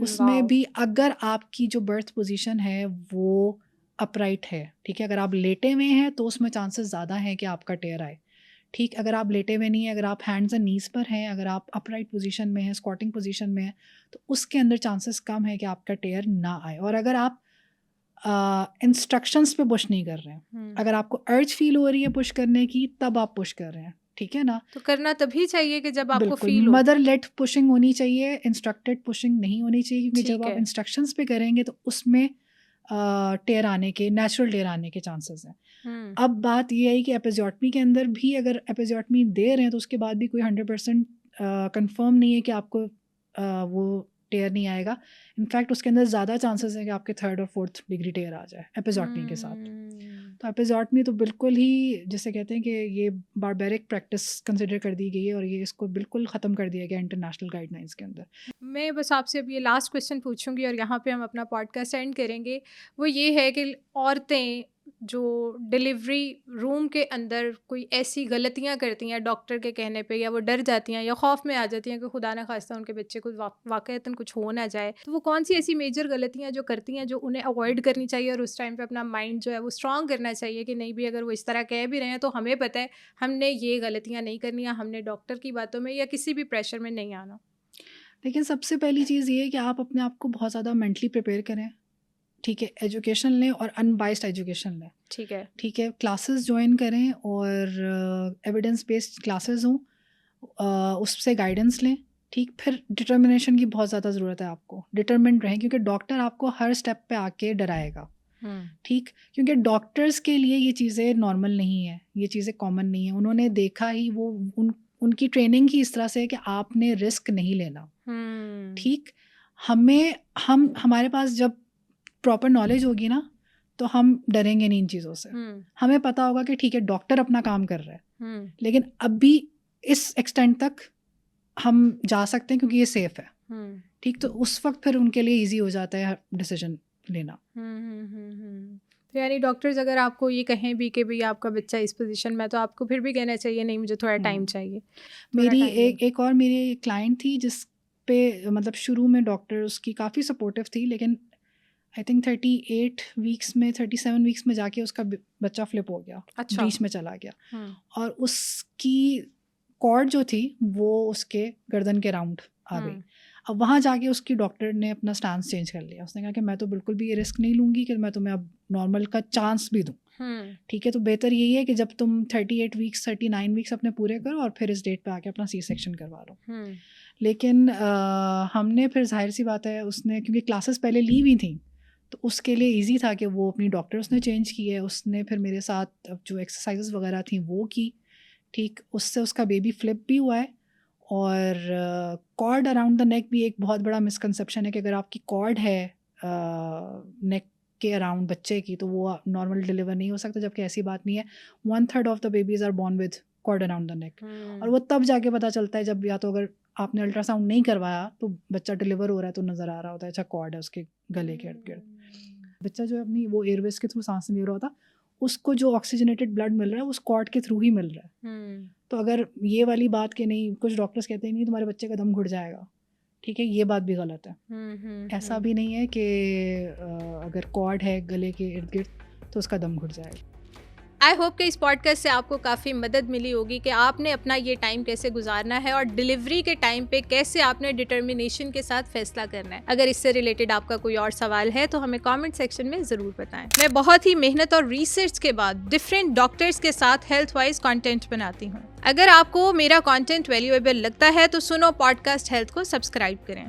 उसमें वाओ। भी अगर आपकी जो बर्थ पोजीशन है वो अपराइट है, ठीक है, अगर आप लेटे हुए हैं तो उसमें चांसेस ज़्यादा हैं कि आपका टेयर आए। ठीक, अगर आप लेटे हुए नहीं हैं, अगर आप हैंड्स एंड नीज पर हैं, अगर आप अपराइट पोजीशन में हैं, स्क्वाटिंग पोजीशन में हैं, तो उसके अंदर चांसेस कम है कि आपका टेयर ना आए। और अगर आप इंस्ट्रक्शंस पे पुश नहीं कर रहे हैं, अगर आपको अर्ज फील हो रही है पुश करने की, तब आप पुश कर रहे हैं, ठीक है ना। तो करना तभी चाहिए कि जब आपको बिल्कुल फील हो। मदर लेट पुशिंग होनी चाहिए, इंस्ट्रक्टेड पुशिंग नहीं होनी चाहिए, क्योंकि ठीक जब आप है। इंस्ट्रक्शंस पे करेंगे तो उसमें टेयर आने के, नेचुरल टेयर आने के चांसेस हैं। अब बात ये है कि एपिजोटमी के अंदर भी अगर एपिजोटमी दे रहे हैं तो उसके बाद भी कोई 100% कंफर्म नहीं है कि आपको वो टेयर नहीं आएगा। इनफैक्ट उसके अंदर ज़्यादा चांसेस हैं कि आपके 3rd और 4th डिग्री टेयर आ जाए एपिजोटमी के साथ। तो एपिजोटमी तो बिल्कुल ही, जिसे कहते हैं कि ये बारबेरिक प्रैक्टिस कंसिडर कर दी गई है, और ये इसको बिल्कुल ख़त्म कर दिया गया इंटरनेशनल गाइडलाइंस के अंदर। मैं बस आपसे अब ये लास्ट क्वेश्चन पूछूंगी और यहाँ पे हम अपना पॉडकास्ट एंड करेंगे। वो ये है कि औरतें जो डिलीवरी रूम के अंदर कोई ऐसी गलतियाँ करती हैं डॉक्टर के कहने पे, या वो डर जाती हैं या खौफ में आ जाती हैं कि खुदा न खास्ता उनके बच्चे को वाकईतन कुछ हो ना जाए, तो वो कौन सी ऐसी मेजर गलतियाँ जो करती हैं जो उन्हें अवॉइड करनी चाहिए, और उस टाइम पे अपना माइंड जो है वो स्ट्रॉन्ग करना चाहिए कि नहीं भी, अगर वो इस तरह कह भी रहे हैं तो हमें पता है हमने ये गलतियाँ नहीं करनी है, हमने डॉक्टर की बातों में या किसी भी प्रेशर में नहीं आना। लेकिन सबसे पहली चीज़ ये है कि आप अपने आप को बहुत ज़्यादा मेंटली प्रिपेयर करें, ठीक है, एजुकेशन लें और अनबाइस्ड एजुकेशन लें, ठीक है, क्लासेस ज्वाइन करें और एविडेंस बेस्ड क्लासेस हों, उससे गाइडेंस लें, ठीक। फिर डिटर्मिनेशन की बहुत ज़्यादा ज़रूरत है, आपको डिटर्मिन्ड रहें, क्योंकि डॉक्टर आपको हर स्टेप पे आके डराएगा, ठीक, क्योंकि डॉक्टर्स के लिए ये चीज़ें नॉर्मल नहीं है, ये चीज़ें कॉमन नहीं है, उन्होंने देखा ही, वो उनकी ट्रेनिंग ही इस तरह से है कि आपने रिस्क नहीं लेना, ठीक। हमारे पास जब प्रॉपर नॉलेज होगी ना तो हम डरेंगे नहीं इन चीज़ों से। हमें पता होगा कि ठीक है डॉक्टर अपना काम कर रहा है, लेकिन अभी इस एक्सटेंट तक हम जा सकते हैं क्योंकि ये सेफ है, ठीक। तो उस वक्त फिर उनके लिए इजी हो जाता है डिसीजन लेना। तो यानी डॉक्टर्स अगर आपको ये कहें भी कि भाई आपका बच्चा इस पोजीशन में, तो आपको फिर भी कहना चाहिए नहीं, मुझे थोड़ा टाइम चाहिए। मेरी एक और मेरी क्लाइंट थी जिस पे मतलब शुरू में डॉक्टर उसकी काफ़ी सपोर्टिव थी, लेकिन आई थिंक 37 वीक्स में जाके उसका बच्चा फ्लिप हो गया, अच्छा। बीच में चला गया, और उसकी कॉर्ड जो थी वो उसके गर्दन के राउंड आ गई। अब वहाँ जाके उसकी डॉक्टर ने अपना स्टांस चेंज कर लिया, उसने कहा कि मैं तो बिल्कुल भी ये रिस्क नहीं लूँगी कि मैं तुम्हें अब नॉर्मल का चांस भी दूँ, ठीक है। तो बेहतर यही है कि जब तुम 39 वीक्स अपने पूरे करो और फिर इस डेट पे आके अपना सी सेक्शन करवा लो। लेकिन हमने फिर जाहिर सी बात है, उसने क्योंकि क्लासेस पहले ली हुई थी तो उसके लिए इजी था कि वो अपनी डॉक्टर उसने चेंज की है, उसने फिर मेरे साथ जो एक्सरसाइजेस वगैरह थी वो की, ठीक। उससे उसका बेबी फ्लिप भी हुआ है। और कॉर्ड अराउंड द नेक भी एक बहुत बड़ा मिसकंसेप्शन है कि अगर आपकी कॉर्ड है नेक के अराउंड बच्चे की तो वो नॉर्मल डिलीवर नहीं हो सकता, जबकि ऐसी बात नहीं है। 1/3 of the babies are born with cord around the neck, और वो तब जाके पता चलता है जब या तो अगर आपने अल्ट्रासाउंड नहीं करवाया तो बच्चा डिलीवर हो रहा है तो नज़र आ रहा होता है अच्छा कॉर्ड है उसके गले के इर्द गिर्द। बच्चा जो है अपनी वो एयरवेज के थ्रू सांस नहीं ले रहा होता, उसको जो ऑक्सीजनेटेड ब्लड मिल रहा है उस कॉर्ड के थ्रू ही मिल रहा है। तो अगर ये वाली बात कि नहीं, कुछ डॉक्टर्स कहते हैं नहीं तुम्हारे बच्चे का दम घुट जाएगा, ठीक है, ये बात भी गलत है। ऐसा भी नहीं है कि अगर कॉर्ड है गले के इर्द गिर्द तो उसका दम घुट जाएगा। आई होप कि इस पॉडकास्ट से आपको काफ़ी मदद मिली होगी कि आपने अपना ये टाइम कैसे गुजारना है और डिलीवरी के टाइम पे कैसे आपने डिटर्मिनेशन के साथ फैसला करना है। अगर इससे रिलेटेड आपका कोई और सवाल है तो हमें कमेंट सेक्शन में ज़रूर बताएं। मैं बहुत ही मेहनत और रिसर्च के बाद डिफरेंट डॉक्टर्स के साथ हेल्थ वाइज कॉन्टेंट बनाती हूँ। अगर आपको मेरा कॉन्टेंट वैल्यूएबल लगता है तो सुनो पॉडकास्ट हेल्थ को सब्सक्राइब करें।